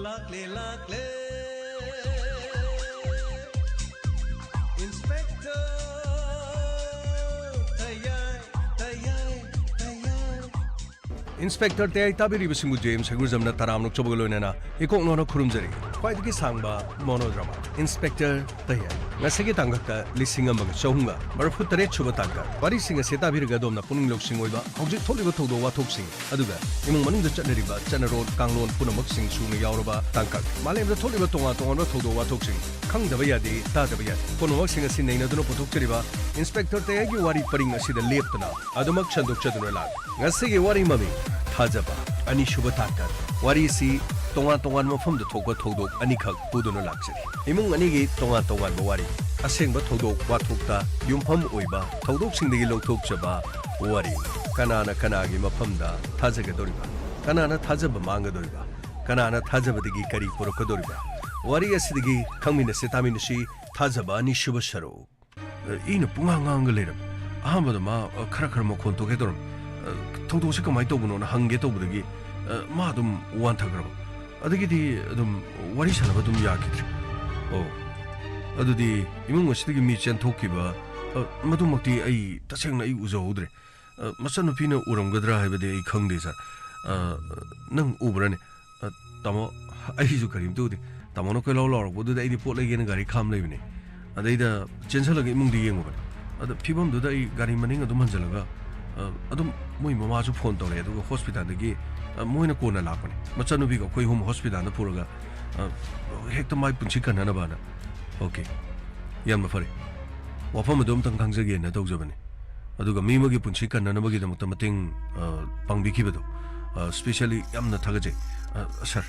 Lakle lakle Inspector Tayai Tayai Tayai Inspector Tayai tabiri bisingu James Hegurjamna taramnuk chobogoloinena ikok nono khurumjari khwaidagi sangba monodrama Inspector Tayai ngasigi tangakta lising amang chahunga marfu tare chuba tangka wari singa seta birga domna puning loksing oiba hojik tholiba thodo wathok sing aduga imung manung da chanariba chanarod kanglon punamak sing suna yauraba tangka malem da tholiba tonga tonga thodo wathok sing khangdaba yadi tadaba yadi punamak sing asi neina duna puthok chariba Inspector Tayai gi wari paring asida leptana adumak chandok chaduna lag ngasigi wari mami THAJABA ani shuba tangka wari si tongan tongan mafam da thokba thodok ani khak puduna laksari imung ani gi tongan tongan ba wari asengba thodok wathokta yumpham oiba thodok singdagi lawthok chaba wari kanana kanagi mafamda thajaga doriba kanana thajaba manga doriba kanana thajaba digi kari porokka doriba wari asidagi khangmina setamina si THAJABA ani shuba sharo ina pungang leram ahambada ma khara makhon to gedoram thodok se kamai tobno na hange tobudagi ma dum wan thagram adagidi dum wari sanaba dum yakidri oh adudi imung asidagi mi chen thokiba madumakti ai tasengna ai uzaudre masanu pina uramgadra haibade ai khangde sa nang ubrane tamo ai ju karim tu tamo no kelo lor bodu ai di pot legen gari kham leibne adaida chensalaga imung di yengoba ada phibam du da ai gari maning adum hanjalaga adum moi mama ju phone tore aduga hospital dagi moina kona lakone machanu bi ko koi home hospital na puraga hekta mai punchi kanana bana okay yam fare wafam dum tang kangjage na tawjabani aduga mi magi punchi kanana bagi damta mating pangbi khibado especially yamna thagaje sir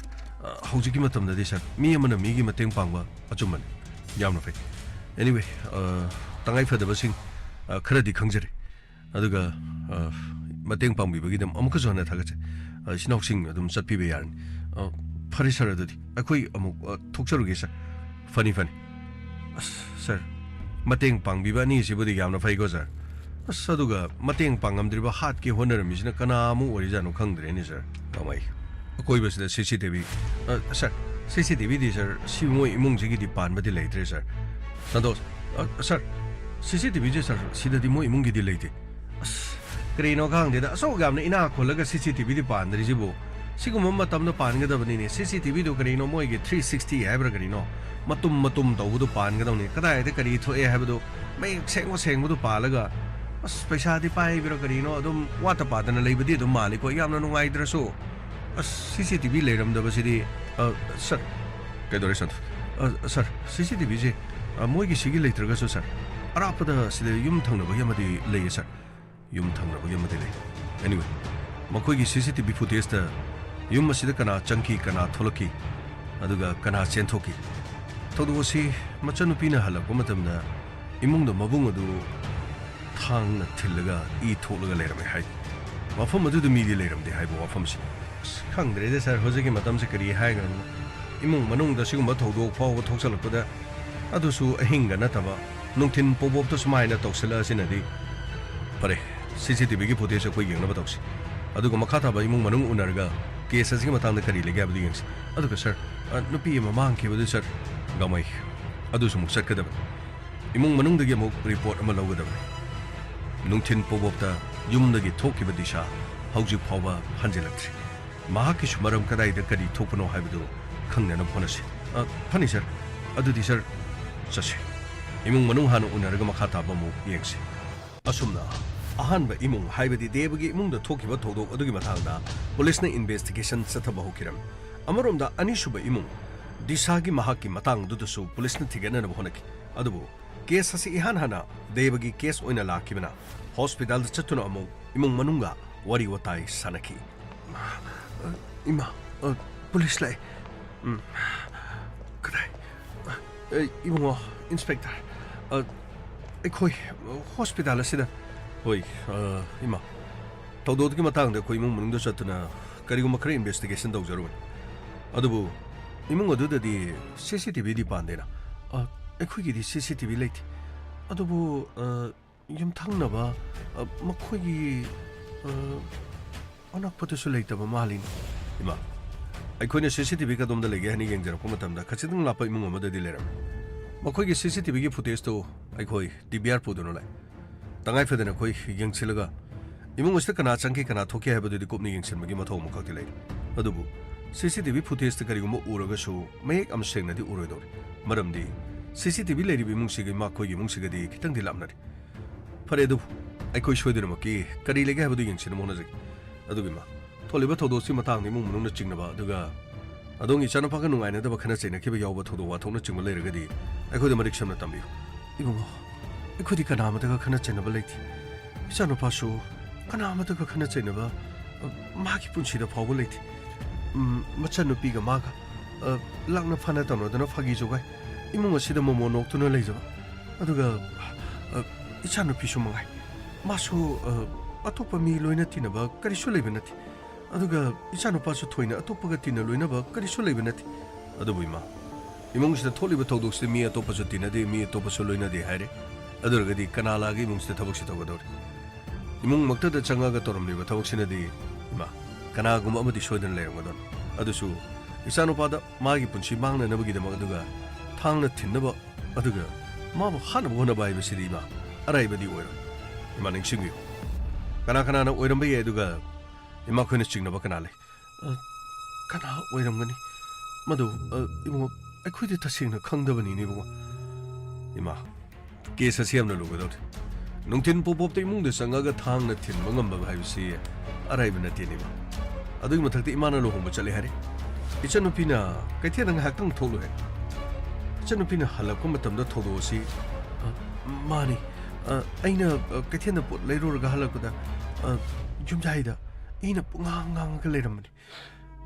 hojiki matam da sir mi amana mi gi mateng pangba achuman yamna fe anyway tangai fadaba sing kharadi khangjare aduga mateng pangbi bagi dam amuka jona thagaje sinauksing adum chatpibe yarni fari sir adudi akoi amuk thokcharuge sir funny sir mateng pangbiba ni sibudi yamna faigo sir aduga mateng pangamdriba hat ki honaramishina kanamu orijanu khangdre ni sir kamai akoi basida CCTV sir CCTV di sir simoi imungjigi di panbadi leitre sir santos sir CCTV je sir sidadi moi imungi di leite krino khangde da so gamna ina kholaga CCTV di pandri jibo siguma matamna panggadabani ne CCTV do krino moi ge 360 haibra krino matum tawudu panggadawni kadai de kari thoe haibdo mai sengbu palaga as paisa di pai biro karino adum wata padana leibadi dum maliko yamna nungai draso as CCTV leiram da basidi sir kedore sant sir CCTV je moi gi sigi leitraga so sir arapada sile yum thangna ba yamadi lei sir yum thangna ba yamadi lei anyway makoi gi CCTV footage da yum masida kana changki kana tholoki aduga kana chenthoki thodosi machanu pina halakwa matamna imungda mabung adu thangna thillaga I tholaga leirame hai wafam adu mi di leiramde hai wafam si khangdre de sir hojigi matam se kari hai gan imung manung da sigum thodok phaw thoksalakpada adusu ahinga nataba nungthin pobob to smaina toksala sinadi pare CCTV gi footage ko yengna ba toksi aduga makha thaba imung manung unarga case asigi matangda kari lega abdi yengs aduga sir nupi mamang ki badu sir gamai adusu muksat kadaba imung manung dagi amuk report ama lawgadaba nungthin pobobta yumdagi thokiba disha hauji phawba hanjelakthri mahaki sumaram kadai da kari thokpano haibadu khangnana phonasi phani sir adudi sir chase imung manung hanu unaraga makha thaba mu yengsi asumna ahanba imung haibadi debagi imung da thokiba thodok adugi mathangda police na investigation chathaba hokiram amaromda anishuba imung disagi mahaki matang dudusu police na thigana na honaki adubu case asi ihan hana debagi case oina lakibana hospital chatuna amu imung manunga wari watai sanaki ima police lai kadai imung inspector ekoi hospital asida hoi ima tawdod ki matang de koi imung manung da chatuna kariguma khare investigation dawjaru adubu imung adu di CCTV di pandena ekoi gi di CCTV late adubu yum thangnaba makhoi gi anak patu su leitaba malin ima ꯑꯩꯈꯣꯏꯅ CCTV ꯀꯗꯣꯝꯗ ꯂꯩꯒꯦ ꯍꯥꯏꯅ ꯌꯦꯡꯖꯔꯛꯄ ꯃꯇꯝꯗ ꯈꯖꯤꯛꯇꯪ ꯂꯥꯞꯄ ꯏꯃꯨꯡ ꯑꯃꯗꯗꯤ ꯂꯩꯔꯝꯃꯤ ꯃꯈꯣꯏꯒꯤ CCTVꯒꯤ ꯐꯨꯇꯦꯖꯇꯨ ꯑꯩꯈꯣꯏ DVR ꯄꯨꯗꯨꯅ ꯂꯥꯛꯏ ꯇꯉꯥꯏ ꯐꯗꯅ ꯑꯩꯈꯣꯏ ꯌꯦꯡꯁꯤꯜꯂꯒ ꯏꯃꯨꯡ ꯑꯁꯤꯗ ꯀꯅꯥ ꯆꯪꯈꯤ ꯀꯅꯥ ꯊꯣꯛꯈꯤ ꯍꯥꯏꯕꯗꯨꯗꯤ ꯀꯨꯞꯅ ꯌꯦꯡꯁꯤꯟꯕꯒꯤ ꯃꯊꯧ ꯑꯃꯈꯛꯇꯤ ꯂꯩꯔꯤ ꯑꯗꯨꯕꯨ CCTV ꯐꯨꯇꯦꯖꯇ ꯀꯔꯤꯒꯨꯝꯕ ꯎꯔꯒꯁꯨ ꯃꯌꯦꯛ ꯑꯃ ꯁꯦꯡꯅꯗꯤ ꯎꯔꯣꯏꯗꯧꯔꯤ ꯃꯔꯝꯗꯤ CCTV ꯂꯩꯔꯤꯕ ꯏꯃꯨꯡꯁꯤꯒꯤ ꯃꯈꯣꯏꯒꯤ ꯏꯃꯨꯡꯁꯤꯒꯗꯤ ꯈꯤꯇꯪꯗꯤ ꯂꯥꯞꯅꯔꯤ ꯐꯔꯦ ꯑꯗꯨꯕꯨ ꯑꯩꯈꯣꯏ ꯁꯣꯏꯗꯅꯃꯛꯀꯤ ꯀꯔꯤ ꯂꯩꯒꯦ ꯍꯥꯏꯕꯗꯨ ꯌꯦꯡꯁꯤꯟꯅꯕ ꯍꯣꯠꯅꯖꯒꯦ ꯑꯗꯨꯒꯤ ꯊꯣꯛꯂꯤꯕ ꯊꯧꯗꯣꯛꯁꯤ ꯃꯇꯥꯡꯗ ꯏꯃꯨꯡ ꯃꯅꯨꯡꯅ ꯆꯤꯡꯅꯕ ꯑꯗꯨꯒ ꯑꯗꯣꯝꯒꯤ ꯏꯆꯥꯅꯨꯄꯥꯒ ꯅꯨꯡꯉꯥꯏꯅꯗꯕ ꯈꯟꯅ ꯆꯩꯅꯈꯤꯕ ꯌꯥꯎꯕ ꯊꯧꯗꯣꯛ ꯋꯥꯊꯣꯛꯅꯆꯤꯡꯕ ꯂꯩꯔꯒꯗꯤ ꯑꯩꯈꯣꯏꯗ ꯃꯔꯤꯛ ꯁꯝꯅ ꯇꯝꯕꯤꯌꯨ ꯏꯕꯨꯡꯉꯣ ꯑꯩꯈꯣꯏꯗꯤ ꯀꯅꯥꯃꯇꯒ ꯈꯟꯅ ꯆꯩꯅꯕ ꯂꯩꯇꯦ ꯏꯆꯥꯅꯨꯄꯥꯁꯨ ꯀꯅꯥꯃꯇꯒ ꯈꯟꯅ ꯆꯩꯅꯕ ꯃꯥꯒꯤ ꯄꯨꯟꯁꯤꯗ ꯐꯥꯎꯕ ꯂꯩꯇꯦ ꯃꯆꯟꯅꯨꯄꯤꯒ ꯃꯥꯒ ꯂꯥꯛꯅ ꯐꯅ ꯇꯧꯅꯗꯅ ꯐꯥꯒꯤ ꯖꯣꯒꯥꯏ ꯏꯃꯨꯡ ꯑꯁꯤꯗ ꯃꯣꯃꯣ ꯅꯣꯛꯇꯨꯅ ꯂꯩꯖꯕ ꯑꯗꯨꯒ ꯏꯆꯥꯅꯨꯄꯤꯁꯨ ꯃꯉꯥꯏ ꯃꯥꯁꯨ ꯑꯇꯣꯞꯄ ꯃꯤ ꯂꯣꯏꯅ ꯇꯤꯟꯅꯕ ꯀꯔꯤꯁꯨ ꯂꯩꯕ ꯅꯠꯇꯦ ꯑꯗꯨꯒ ꯏꯆꯥꯅꯨꯄꯥꯁꯨ ꯊꯣꯏꯅ ꯑꯇꯣꯞꯄꯒ ꯇꯤꯟꯅ ꯂꯣꯏꯅꯕ ꯀꯔꯤꯁꯨ ꯂꯩꯕ ꯅꯠꯇꯦ ꯑꯗꯨꯕꯨ ꯏꯃꯥ ꯏꯃꯨꯡꯁꯤꯗ ꯊꯣꯛꯂꯤꯕ ꯊꯧꯗꯣꯛꯁꯤ ꯃꯤ ꯑꯇꯣꯞꯄꯁꯨ ꯇꯤꯟꯅꯗꯦ ꯃꯤ ꯑꯇꯣꯞꯄꯁꯨ ꯂꯣꯏꯅꯗꯦ ꯍꯥꯏꯔꯦ ꯑꯗꯨꯔꯒꯗꯤ ꯀꯅꯥ ꯂꯥꯛꯑꯒ ꯏꯃꯨꯡꯁꯤꯗ ꯊꯕꯛꯁꯤ ꯇꯧꯒꯗꯧꯔꯤ ꯏꯃꯨꯡꯃꯛꯇꯗ ꯆꯪꯉꯒ ꯇꯧꯔꯝꯂꯤꯕ ꯊꯕꯛꯁꯤꯅꯗꯤ ꯏꯃꯥ ꯀꯅꯥꯒꯨꯝꯕ ꯑꯃꯗꯤ ꯁꯣꯏꯗꯅ ꯂꯩꯔꯝꯒꯗꯧꯔꯤ ꯑꯗꯨꯁꯨ ꯏꯆꯥꯅꯨꯄꯥꯗ ꯃꯥꯒꯤ ꯄꯨꯟꯁꯤ ꯃꯥꯡꯅꯅꯕꯒꯤꯗꯃꯛ ꯑꯗꯨꯒ ꯊꯥꯡꯅ ꯊꯤꯟꯅꯕ ꯑꯗꯨꯒ ꯃꯥꯕꯨ ꯍꯥꯠꯅꯕ ꯍꯣꯠꯅꯕ ꯍꯥꯏꯕꯁꯤꯗꯤ ꯏꯃꯥ ꯑꯔꯥꯏꯕꯗꯤ ꯑꯣꯏꯔꯣꯏ ꯏꯃꯥ ꯅꯤꯡꯁꯤꯡꯕꯤꯌꯨ ꯀꯅꯥ ꯀꯅꯥꯅ ꯑꯣꯏꯔꯝꯕ ꯌꯥꯏ ꯑꯗꯨꯒ ꯏꯃꯥ ꯈꯣꯏꯅ ꯆꯤꯡꯅꯕ ꯀꯅꯥ ꯂꯩ ꯀꯅꯥ ꯑꯣꯏꯔꯝꯒꯅꯤ ꯃꯗꯨ ꯏꯕꯨꯡꯉꯣ ꯑꯩꯈꯣꯏꯗꯤ ꯇꯁꯦꯡꯅ ꯈꯪꯗꯕꯅꯤꯅꯦ ꯏꯕꯨꯡꯉꯣ ꯏꯃꯥ ꯀꯦꯁ ꯑꯁꯤ ꯌꯥꯝꯅ ꯂꯨꯒꯗꯧꯔꯤ ꯅꯨꯡꯊꯤꯟ ꯄꯣꯞꯄꯣꯞꯇ ꯏꯃꯨꯡꯗ ꯆꯪꯉꯒ ꯊꯥꯡꯅ ꯊꯤꯟꯕ ꯉꯝꯕ ꯍꯥꯏꯕꯁꯤ ꯑꯔꯥꯏꯕ ꯅꯠꯇꯦꯅꯦ ꯏꯃꯥ ꯑꯗꯨꯒꯤ ꯃꯊꯛꯇ ꯏꯃꯥꯅ ꯂꯨꯍꯣꯡꯕ ꯆꯠꯂꯦ ꯍꯥꯏꯔꯦ ꯏꯆꯟꯅꯨꯄꯤꯅ ꯀꯩꯊꯦꯜꯗ ꯉꯥꯏꯍꯥꯛꯇꯪ ꯊꯣꯛꯂꯨꯔꯦ ꯏꯆꯟꯅꯨꯄꯤꯅ ꯍꯜꯂꯛꯄ ꯃꯇꯝꯗ ꯊꯧꯗꯣꯛ ꯑꯁꯤ ꯃꯥꯅꯤ ꯑꯩꯅ ꯀꯩꯊꯦꯜꯗ ꯄꯣꯠ ꯂꯩꯔꯨꯔꯒ ꯍꯜꯂꯛꯄꯗ ꯌꯨꯝꯖꯥꯏꯗ ꯑꯩꯅ ꯄꯨꯡꯉꯥꯡ ꯉꯥꯡꯉꯒ ꯂꯩꯔꯝꯕꯅꯤ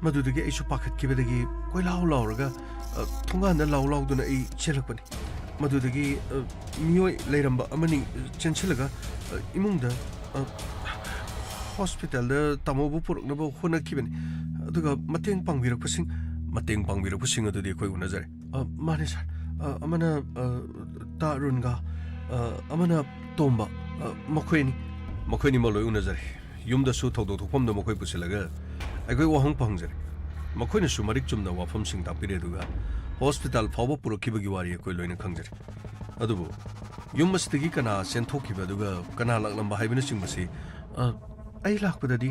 ꯃꯗꯨꯗꯒꯤ ꯑꯩꯁꯨ ꯄꯥꯈꯠꯈꯤꯕꯗꯒꯤ ꯀꯣꯏꯂꯥꯎ ꯂꯥꯎꯔꯒ ꯊꯣꯡꯒꯥꯟꯗ ꯂꯥꯎ ꯂꯥꯎꯗꯨꯅ ꯑꯩ ꯆꯦꯜꯂꯛꯄꯅꯤ ꯃꯗꯨꯗꯒꯤ ꯃꯤꯑꯣꯏ ꯂꯩꯔꯝꯕ ꯑꯃꯅꯤ ꯆꯦꯟꯁꯤꯜꯂꯒ ꯏꯃꯨꯡꯗ ꯍꯣꯁꯄꯤꯇꯥꯜꯗ ꯇꯥꯃꯣꯕꯨ ꯄꯨꯔꯛꯅꯕ ꯍꯣꯠꯅꯈꯤꯕꯅꯤ ꯑꯗꯨꯒ ꯃꯇꯦꯡ ꯄꯥꯡꯕꯤꯔꯛꯄꯁꯤꯡ ꯑꯗꯨꯗꯤ ꯑꯩꯈꯣই ꯎꯅꯖꯔꯦ ꯃꯥꯅꯦ ꯁꯥꯔ ꯑꯃꯅ ꯇꯥꯔꯨꯟꯒ ꯑꯃꯅ ꯇꯣꯝꯕ ꯃꯈꯣꯏꯅꯤꯃꯛ ꯂꯣꯏ ꯎꯅꯖꯔꯦ ꯌꯨꯝꯗꯁꯨ ꯊꯧꯗꯣꯛ ꯊꯣꯛꯐꯝꯗ ꯃꯈꯣꯏ ꯄꯨꯁꯤꯜꯂꯒ ꯑꯩꯈꯣꯏ ꯋꯥꯍꯪ ꯄꯍꯪꯖꯔꯦ ꯃꯈꯣꯏꯅꯁꯨ ꯃꯔꯤꯛ ꯆꯨꯝꯅ ꯋꯥꯐꯝꯁꯤꯡ ꯇꯥꯛꯄꯤꯔꯦ ꯑꯗꯨꯒ ꯍꯣꯁꯄꯤꯇꯥꯜ ꯐꯥꯎꯕ ꯄꯨꯔꯛꯈꯤꯕꯒꯤ ꯋꯥꯔꯤ ꯑꯩꯈꯣꯏ ꯂꯣꯏꯅ ꯈꯪꯖꯔꯦ ꯑꯗꯨꯕꯨ ꯌꯨꯝ ꯑꯁꯤꯗꯒꯤ ꯀꯅꯥ ꯆꯦꯟꯊꯣꯛꯈꯤꯕ ꯑꯗꯨꯒ ꯀꯅꯥ ꯂꯥꯛꯂꯝꯕ ꯍꯥꯏꯕꯅꯆꯤꯡꯕꯁꯤ ꯑꯩ ꯂꯥꯛꯄꯗꯗꯤ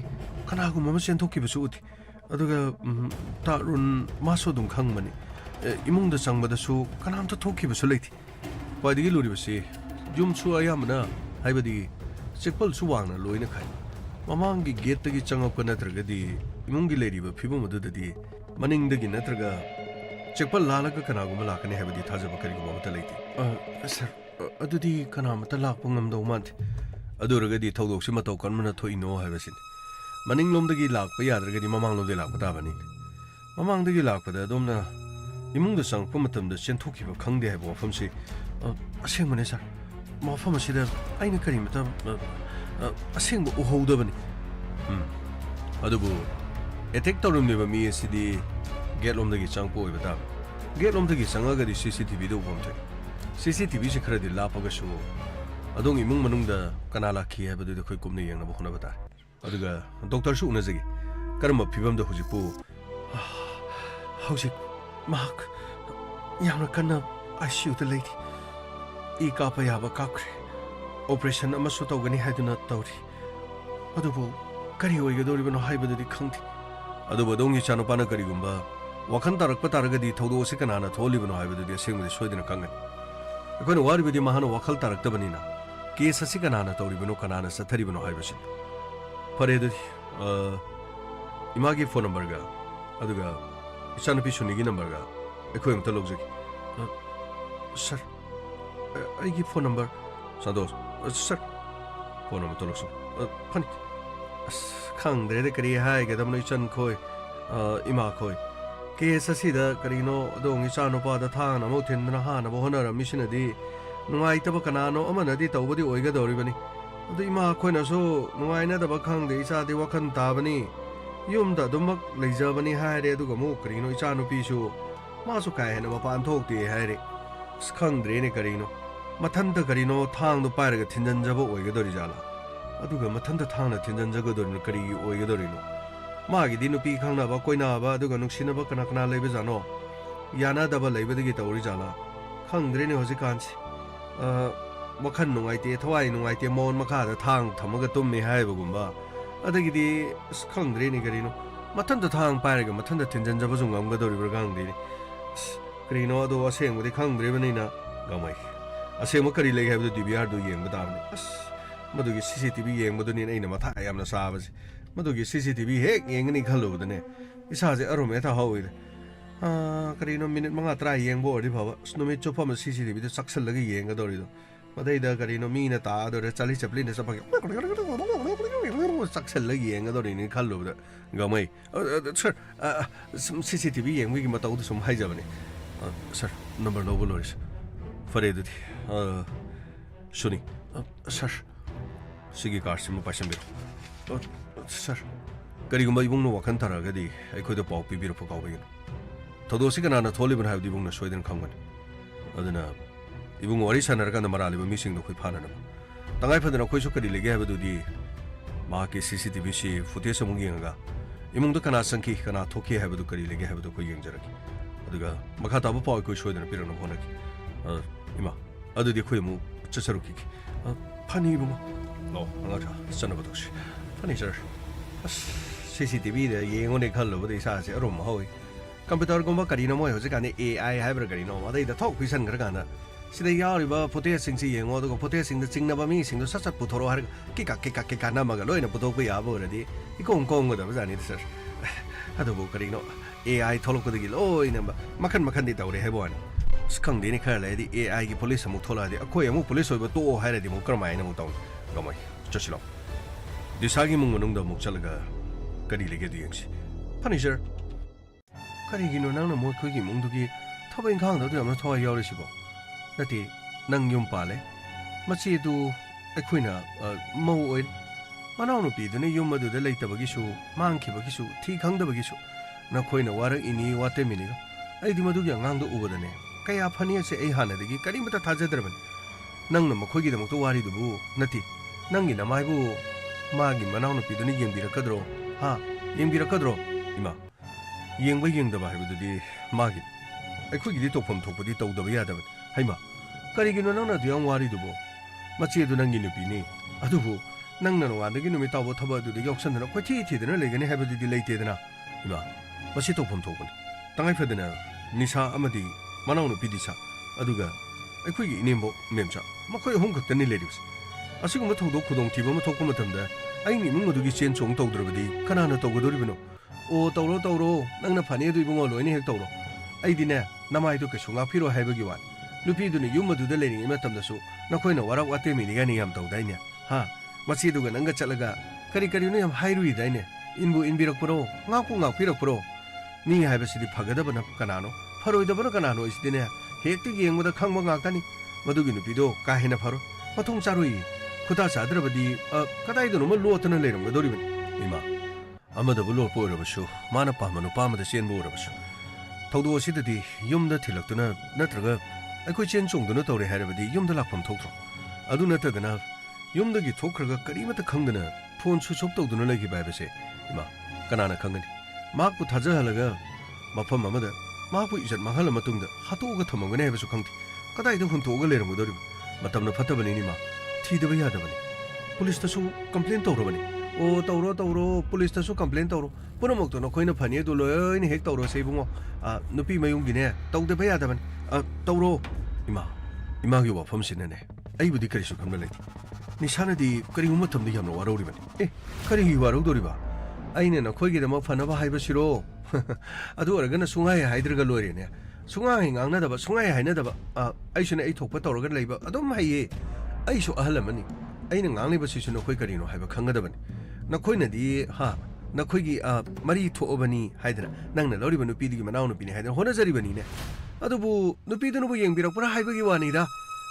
ꯀꯅꯥꯒꯨꯝꯕ ꯑꯃ ꯆꯦꯟꯊꯣꯛꯈꯤꯕꯁꯨ ꯎꯗꯦ ꯑꯗꯨꯒ ꯇꯥꯔꯨꯟ ꯃꯥꯁꯨ ꯑꯗꯨꯝ ꯈꯪꯕꯅꯤ ꯏꯃꯨꯡꯗ ꯆꯪꯕꯗꯁꯨ ꯀꯅꯥꯝꯇ ꯊꯣꯛꯈꯤꯕꯁꯨ ꯂꯩꯇꯦ ꯈ꯭ꯋꯥꯏꯗꯒꯤ ꯂꯨꯔꯤꯕꯁꯤ ꯌꯨꯝꯁꯨ ꯑꯌꯥꯝꯕꯅ ꯍꯥꯏꯕꯗꯤ ꯆꯦꯛꯄꯜꯁꯨ ꯋꯥꯡꯅ ꯂꯣꯏꯅ ꯈꯥꯏ ꯃꯃꯥꯡꯒꯤ ꯒꯦꯠꯇꯒꯤ ꯆꯪꯉꯛꯄ ꯅꯠꯇ꯭ꯔꯒꯗꯤ ꯏꯃꯨꯡꯒꯤ ꯂꯩꯔꯤꯕ ꯐꯤꯕꯝ ꯑꯗꯨꯗꯗꯤ ꯃꯅꯤꯡꯗꯒꯤ ꯅꯠꯇ꯭ꯔꯒ ꯆꯦꯛꯄꯜ ꯂꯥꯜꯂꯒ ꯀꯅꯥꯒꯨꯝꯕ ꯂꯥꯛꯀꯅꯤ ꯍꯥꯏꯕꯗꯤ ꯊꯥꯖꯕ ꯀꯔꯤꯒꯨꯝꯕ ꯑꯃꯠꯇ ꯂꯩꯇꯦ ꯁꯥꯔ ꯑꯗꯨꯗꯤ ꯀꯅꯥꯃꯠꯇ ꯂꯥꯛꯄ ꯉꯝꯗꯧ ꯃꯥꯟꯗꯦ ꯑꯗꯨ ꯑꯣꯏꯔꯒꯗꯤ ꯊꯧꯗꯣꯛꯁꯤ ꯃꯇꯧ ꯀꯔꯝꯅ ꯊꯣꯛꯏꯅꯣ ꯍꯥꯏꯕꯁꯤꯅꯤ ꯃꯅꯤꯡꯂꯣꯝꯗꯒꯤ ꯂꯥꯛꯄ ꯌꯥꯗ꯭ꯔꯒꯗꯤ ꯃꯃꯥꯡꯂꯣꯝꯗꯒꯤ ꯂꯥꯛꯄ ꯇꯥꯕꯅꯤ ꯃꯃꯥꯡꯗꯒꯤ ꯂꯥꯛꯄꯗ ꯑꯗꯣꯝꯅ ꯏꯃꯨꯡꯗ ꯆꯪꯉꯛꯄ ꯃꯇꯝꯗ ꯆꯦꯟꯊꯣꯛꯈꯤꯕ ꯈꯪꯗꯦ ꯍꯥꯏꯕ ꯋꯥꯐꯝꯁꯤ ꯑꯁꯦꯡꯕꯅꯦ ꯁꯥꯔ ꯃꯐꯝ ꯑꯁꯤꯗ ꯑꯩꯅ ꯀꯔꯤꯃꯇ ꯑꯁꯦꯡꯕ ꯎꯍꯧꯗꯕꯅꯤ ꯑꯗꯨꯕꯨ ꯑꯦꯇꯦꯛ ꯇꯧꯔꯝꯂꯤꯕ ꯃꯤ ꯑꯁꯤꯗꯤ ꯒꯦꯠꯂꯣꯝꯗꯒꯤ ꯆꯪꯉꯛꯄ ꯑꯣꯏꯕ ꯇꯥꯕ ꯒꯦꯠꯂꯣꯝꯗꯒꯤ ꯆꯪꯉꯒꯗꯤ CCTVꯗ ꯎꯕ ꯊꯣꯛꯏ CCTVꯁꯤ ꯈꯔꯗꯤ ꯂꯥꯞꯄꯒꯁꯨ ꯑꯗꯣꯝꯒꯤ ꯏꯃꯨꯡ ꯃꯅꯨꯡꯗ ꯀꯅꯥ ꯂꯥꯛꯈꯤ ꯍꯥꯏꯕꯗꯨꯗꯤ ꯑꯩꯈꯣꯏ ꯀꯨꯞꯅ ꯌꯦꯡꯅꯕ ꯍꯣꯠꯅꯕ ꯇꯥꯔꯦ ꯑꯗꯨꯒ ꯗꯣꯛꯇꯔꯁꯨ ꯎꯅꯖꯒꯦ ꯀꯔꯝꯕ ꯐꯤꯕꯝꯗ ꯍꯧꯖꯤꯛꯄꯨ ꯍꯧꯖꯤꯛ ꯃꯍꯥꯛ ꯌꯥꯝꯅ ꯀꯟꯅ ICUꯗ ꯂꯩꯔꯤ ꯏ ꯀꯥꯞꯄ ꯌꯥꯕ ꯀꯥꯞꯈ꯭ꯔꯦ ꯑꯣꯄꯔꯦꯁꯟ ꯑꯃꯁꯨ ꯇꯧꯒꯅꯤ ꯍꯥꯏꯗꯨꯅ ꯇꯧꯔꯤ ꯑꯗꯨꯕꯨ ꯀꯔꯤ ꯑꯣꯏꯒꯗꯧꯔꯤꯕꯅꯣ ꯍꯥꯏꯕꯗꯨꯗꯤ ꯈꯪꯗꯦ ꯑꯗꯨꯕꯨ ꯑꯗꯣꯝꯒꯤ ꯏꯆꯥꯅꯨꯄꯥꯅ ꯀꯔꯤꯒꯨꯝꯕ ꯋꯥꯈꯜ ꯇꯥꯔꯛꯄ ꯇꯥꯔꯒꯗꯤ ꯊꯧꯗꯣꯛ ꯑꯁꯤ ꯀꯅꯥꯅ ꯊꯣꯛꯍꯜꯂꯤꯕꯅꯣ ꯍꯥꯏꯕꯗꯨꯗꯤ ꯑꯁꯦꯡꯕꯗꯤ ꯁꯣꯏꯗꯅ ꯈꯪꯒꯅꯤ ꯑꯩꯈꯣꯏꯅ ꯋꯥꯔꯤꯕꯗꯤ ꯃꯍꯥꯛꯅ ꯋꯥꯈꯜ ꯇꯥꯔꯛꯇꯕꯅꯤꯅ ꯀꯦꯁ ꯑꯁꯤ ꯀꯅꯥꯅ ꯇꯧꯔꯤꯕꯅꯣ ꯀꯅꯥꯅ ꯆꯠꯊꯔꯤꯕꯅꯣ ꯍꯥꯏꯕꯁꯤꯅꯤ ꯐꯔꯦ ꯑꯗꯨꯗꯤ ꯏꯃꯥꯒꯤ ꯐꯣꯟ ꯅꯝꯕꯔꯒ ꯑꯗꯨꯒ ꯏꯆꯥꯅꯨꯄꯤ ꯁꯨꯅꯤꯒꯤ ꯅꯝꯕꯔꯒ ꯑꯩꯈꯣꯏ ꯑꯃꯨꯛꯇ ꯂꯧꯖꯒꯦ ꯁꯥꯔ ꯑꯩꯒꯤ ꯐꯣꯟ ꯅꯝꯕꯔ ꯁꯟꯇꯣꯁ ꯁꯥꯔ ꯐꯣꯟ ꯑꯃꯇ ꯂꯧꯁꯤꯟ ꯐꯅꯤ ꯑꯁ ꯈꯪꯗ꯭ꯔꯦꯗ ꯀꯔꯤ ꯍꯥꯏꯒꯗꯕꯅꯣ ꯏꯆꯟ ꯈꯣꯏ ꯏꯃꯥ ꯈꯣꯏ ꯀꯦꯁ ꯑꯁꯤꯗ ꯀꯔꯤꯅꯣ ꯑꯗꯣꯝꯒꯤ ꯏꯆꯥꯅꯨꯄꯥꯗ ꯊꯥꯡꯅ ꯑꯃꯨꯛ ꯊꯤꯟꯗꯨꯅ ꯍꯥꯟꯅꯕ ꯍꯣꯠꯅꯔꯝꯃꯤꯁꯤꯅꯗꯤ ꯅꯨꯡꯉꯥꯏꯇꯕ ꯀꯅꯥꯅꯣ ꯑꯃꯅꯗꯤ ꯇꯧꯕꯗꯤ ꯑꯣꯏꯒꯗꯧꯔꯤꯕꯅꯤ ꯑꯗꯨ ꯏꯃꯥ ꯈꯣꯏꯅꯁꯨ ꯅꯨꯡꯉꯥꯏꯅꯗꯕ ꯈꯪꯗꯦ ꯏꯆꯥꯗꯤ ꯋꯥꯈꯜ ꯇꯥꯕꯅꯤ ꯌꯨꯝꯗ ꯑꯗꯨꯃꯛ ꯂꯩꯖꯕꯅꯤ ꯍꯥꯏꯔꯦ ꯑꯗꯨꯒ ꯑꯃꯨꯛ ꯀꯔꯤꯅꯣ ꯏꯆꯥꯅꯨꯄꯤꯁꯨ ꯃꯥꯁꯨ ꯀꯥ ꯍꯦꯟꯅ ꯃꯄꯥꯟ ꯊꯣꯛꯇꯦ ꯍꯥꯏꯔꯦ ꯑꯁ ꯈꯪꯗ꯭ꯔꯦꯅꯦ ꯀꯔꯤꯅꯣ ꯃꯊꯟꯇ ꯀꯔꯤꯅꯣ ꯊꯥꯡꯗꯣ ꯄꯥꯏꯔꯒ ꯊꯤꯟꯖꯟꯖꯕ ꯑꯣꯏꯒꯗꯧꯔꯤꯖꯥꯠꯂꯥ ꯑꯗꯨꯒ ꯃꯊꯟꯇ ꯊꯥꯡꯅ ꯊꯤꯟꯖꯟꯖꯒꯗꯧꯔꯤꯅꯣ ꯀꯔꯤꯒꯤ ꯑꯣꯏꯒꯗꯧꯔꯤꯅꯣ Magi di nupi khangnaba koinaba aduga nungsinaba kana kana leibejano yanadaba leibedagi tawrijala khangdreni hojikansi wakhan nungaite thawai nungaite mon makada thang thamaga tummi haibagumba adagidi khangdreni garino mathanda thang pairaga mathanda tinjanjaba jungam gadoribra gangdini karino ado asengmudi khangdrebanina gamai asengma kari legi habdu DVR du yengba dabni madugi CCTV yengbaduni aina matha yamna sabasi madugi CCTV hek yengni khalubdane isaje arome tha hawide karino minute manga tra yengbo odi bhaba snumi chopa ma CCTV de saksal lagi yenga dorido madaida karino mina ta dore chali chaplin de sapake saksal lagi yenga dorini khalubda gamai sir CCTV yengwi gi matau de sum haijabani sir number no boloris faredudi shuni sir sigi karsimu pasambir sir karigumba ibungno wakhan taragadi aikhoida pau pibiro pokawbegin thodosi kanana tholibun habdi ibungna soiden khangani aduna ibung wari sanarkanda maraliba mising do khoi phanana tangai phadana khoi sokari lege habdudi ma ke CCTV si footage amung yenga imung do kana sanki kana thoki habdu kari lege habdu khoi yengjaraki aduga makha tabu pau khoi soidana pirana phonaki ima adudi khoi mu chasaruki phani ibung no anga sanabadokshi phani sir CCTV de yengone khalubudi saase arum hoi computer gomba karino moi hojikane AI haibra karino adai da thok pisan gargana sida yauriba footage singsi yengo do footage sing da chingnaba mi sing do sasat puthoro har ki ka namaga loina puthok ya boradi ikong kong da bajani sir adubu karino AI tholok dagi loina makhan makhan di tawre hebon skang dini khala di AI gi police amu thola di akoi amu police oiba to haira di mu karmai na mu taw gamai chachilo disagi mung manung da mu chalaga kari lege du yengsi phani sir karigino nangna moi khoigi mungdugi thobain khangda du amna thowa yaurisibo nati nang yum pale machi du aikhoina mau oin manau nu pi dune yum adu de leitabagi su mangkhibagi su thi khangdabagi su na khoina wara ini wate mini ai di madu gi angangdo ubadane kaya phani ase ai hana degi karimata thajadraban nangna makhoigi da mukto wari dubu nati nangi na maibu magi manau nu pi dune yengbirakadro ha yengbirakadro ima yengba yengdaba haibududi magi aikhoigi di topam thopudi tawdaba yadaban haima karigino nangna duyang wari dubo machi du nangi nupini adubu nangna no adagi numi tawo thaba du de yoksandana khothi thidana legani haibududi leitedana ima machi topam thopani tangai phadana nisa amadi manau nu pidisa aduga aikhoigi inembo memcha makhoi hom khaktani leribs asiguma thawdok khudong thiba ma thokpa matamda aini mung adugi chen chong tawdrabadi kanana tawgadoribino o tawro nangna phani du ibungo loini hek tawro aidine namai du kesunga phiro haibagi wan nupi du ni yumadu de lening matamdasu nakhoina warak wate mini gani yam tawdaine ha machi du ga nanga chalaga kari nu yam hairui daine inbu inbirak pro ngaku ngakpirak pro mi haibasidi phagadabana kanano pharoidabana kanano isidine hekti yengmuda khangba ngaktani madugi nupi do ka hena pharo pathong charui khuta sadrabadi kadai du no lotana leram gadoribani ima amada bulo porabasu mana pamanu pamada senbo rabasu thawdo sidadi yumda thilaktuna natraga aikoi chen chongduna tawre harabadi yumda lakpam thokthro adu natagana yumdagi thokraga karimata khangdana phone switch off tawduna lagi baibase ima kanana khangani makpu thajahalaga mafam amada makpu ijat manghala matungda hatoga thamangane habasu khangti kadai da huntoga leramgodori matamna phatabani ni ma thidaba yadabani police tasu complaint tawrabani o tawro police tasu complaint tawro punamok to nokoina phani du loin hek tawro seibungo nupi mayung gine tawde ba yadaban tawro ima gi wafam sinane ai budi kari su khamna leti nishana di kari umma thamdi yamno warori bani kari gi waro doriba aine na khoigi da ma phana ba haiba siro adu oraga na sungai haidraga lore ne sungai ngangna da ba sungai haina da ba ai sune ai thokpa tawraga leiba adum haiye ai su ahalamani aina ngangle ba sisu no khoi kari no haiba khangada bani na khoina di ha na khoigi mari thoobani haidra nangna loriba nupi di manau nupi ni haidra hona jari bani ne adubu nupi du no yengbirak pura haiba gi wani da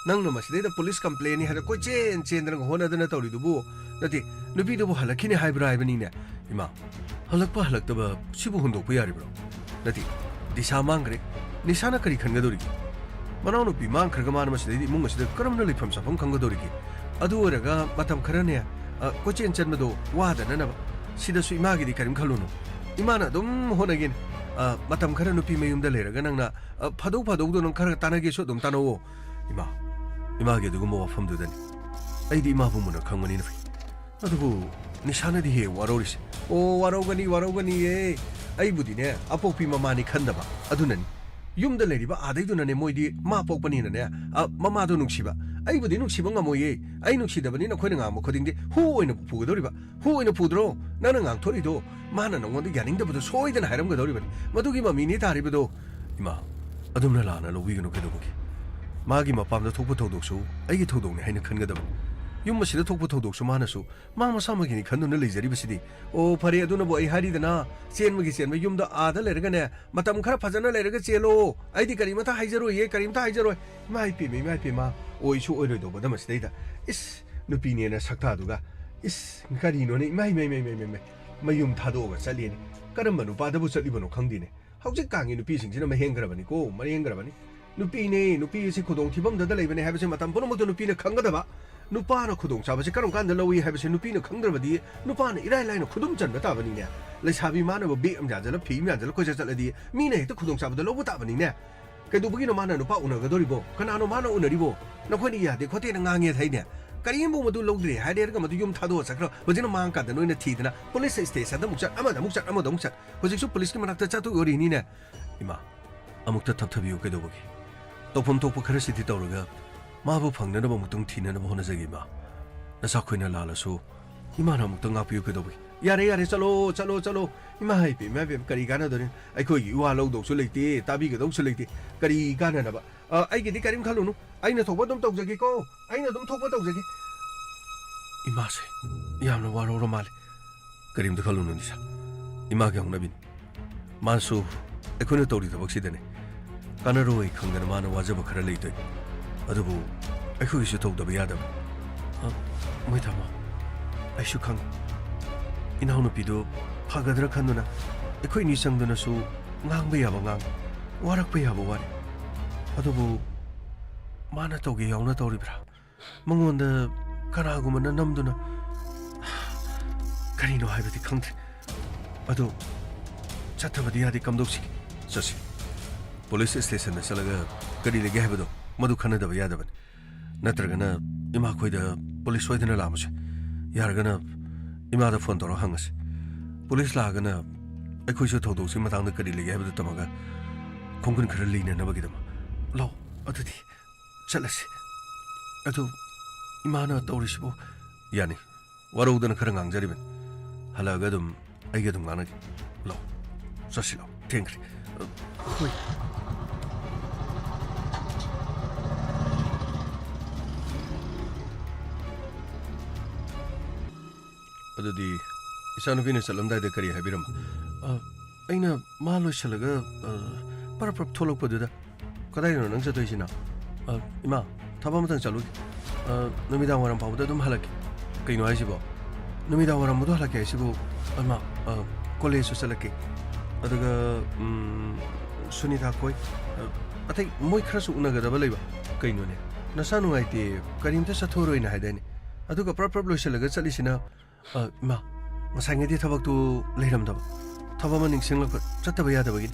nangna maside da police complaint ni hada ko chen dra hona da na tawri dubu nati nupi du halakini haibra haibani ne ima halakta ba sibu hundok pa yari bro nati disa mangre nisana kari khangadori manau nupi mang kharga man maside di mung maside karamna lifam safam khangadori adu oraga matam kharane ko chen mado wada na Sidasu imagi di karim kalunu. Imana dum honagin. Matam kara nupi mayum da lera ganang na padog do nang kara tanagi so dum tanawo. Imagi du gumo wafam du dani. Ai di ima bumuna kangmani na fi. Adugo nishana di he waroris. O warogani ye. Ai budi ne apopi mamani khandaba. Adunani. Yumda leriba adai moidi ma pokpani na ne mama do nuksiba. Ai budi nuksiba ngamoye. Ai nuksidabani na khoina ngamo khodingde hu oina pugodoriba. Hu oina pudro nana ngang thorido mana nangwanda yaningdabado soidana hairamgadoribani. Madugi mamini taribado ima adumna lana lobigano kedobuki. Magi mapamda thokpa thodoksu aigi thodokne haina khangadabani. Yum masida thokpa thodoksu manasu mama samagini khanduna leizaribasidi o phare aduna bo ai haridana chenmagi chenma yumda ada leragane matam khara phajana leraga chelo aidi karimata haijaro ye karimta haijaro mai pi ma oisu oiroi do badam sidaida is nupini na sakta duga is karino ne mai mayum thado ga chalini karamba nu padabu chalibano khangdine hauji kangi nupi singsina mahengrabani ko marengrabani nupi se khudong thibam da leibane habase matam pono moto nupi na khangadaba Nupana khudong sabase karom kan da lawi habase nupi na khangdrabadi nupana irai lai na khudum chan bata bani ne leisabi mana bo be am jala phi mi jala ko chaladi mi ne hekta khudong sabada lobu ta bani ne kai du bugi no mana nupa unaga doribo kanano mana unaribo na khoni ya de khote na ngange thai ne karim bo madu logdre ha de ga madu yum thado sakra hojina mang ka da noina thidna police station da mukchat amada mukchat hojik su police ki manakta chatu ori ni ne ima amukta thapthabiyo kai do bugi topom topu khara siti tawraga 마부 방내는 묵tung 티내는 호나자기 마 나사코이나 라라소 이마나 묵tung 아피요 그도 야래 chalo 이마 하이피 매베 까리 가나더니 아이코 유아 로독수 레이티 따비가 독수 레이티 까리 가나나 봐 아이게 디 까림 칼로노 아이나 톡바 좀 똑자기고 아이나 좀 톡바 똑자기 이마세 야나 와로로 말 까림도 칼로노 니사 이마게 홍나빈 만수 에코네 도리도 박시되네 까나로이 강가나 마나 와자바 카라 레이토 adubu aku isu tau da biada moi tama aisu khang ina hono pido phagadra khanduna ekoi ni sangduna su ngang ba yaba ngang warak ba yaba wari adubu mana tauge yauna tauribra mangonda kanagumana namduna karino haibati khangtre adu chattabadi yadi kamdoksi sasi police station na salaga kari lege habado madu khana da yada ban natragana ima khoida police soidana lamase yargana ima da phone toro hangas police lagana akhoi so thodo si matang da kari lege habadu tamaga khongkun khara leina na bagidama lo adudi chalasi adu ima na torisibo yani warudana khara ngangjariben halaga dum aiga dum ngana lo sasilo tengri khoi adudi isanu bine salamdai da kari habiram aina malo shalaga parap tholok paduda kadai no nang jatoisina ima thabamtang chalu numida waram pawda dum halaki kaino aisibo numida waram mudu halaki aisibo ama college salaki adaga sunita koi atai moi khrasu unaga da balaiba kaino ne nasanu aite karimta sathoro ina haidani aduga parap lo shalaga chalisina 마 마상에디 타박도 레이람다 타바만 닝싱락 짰다바 야다바기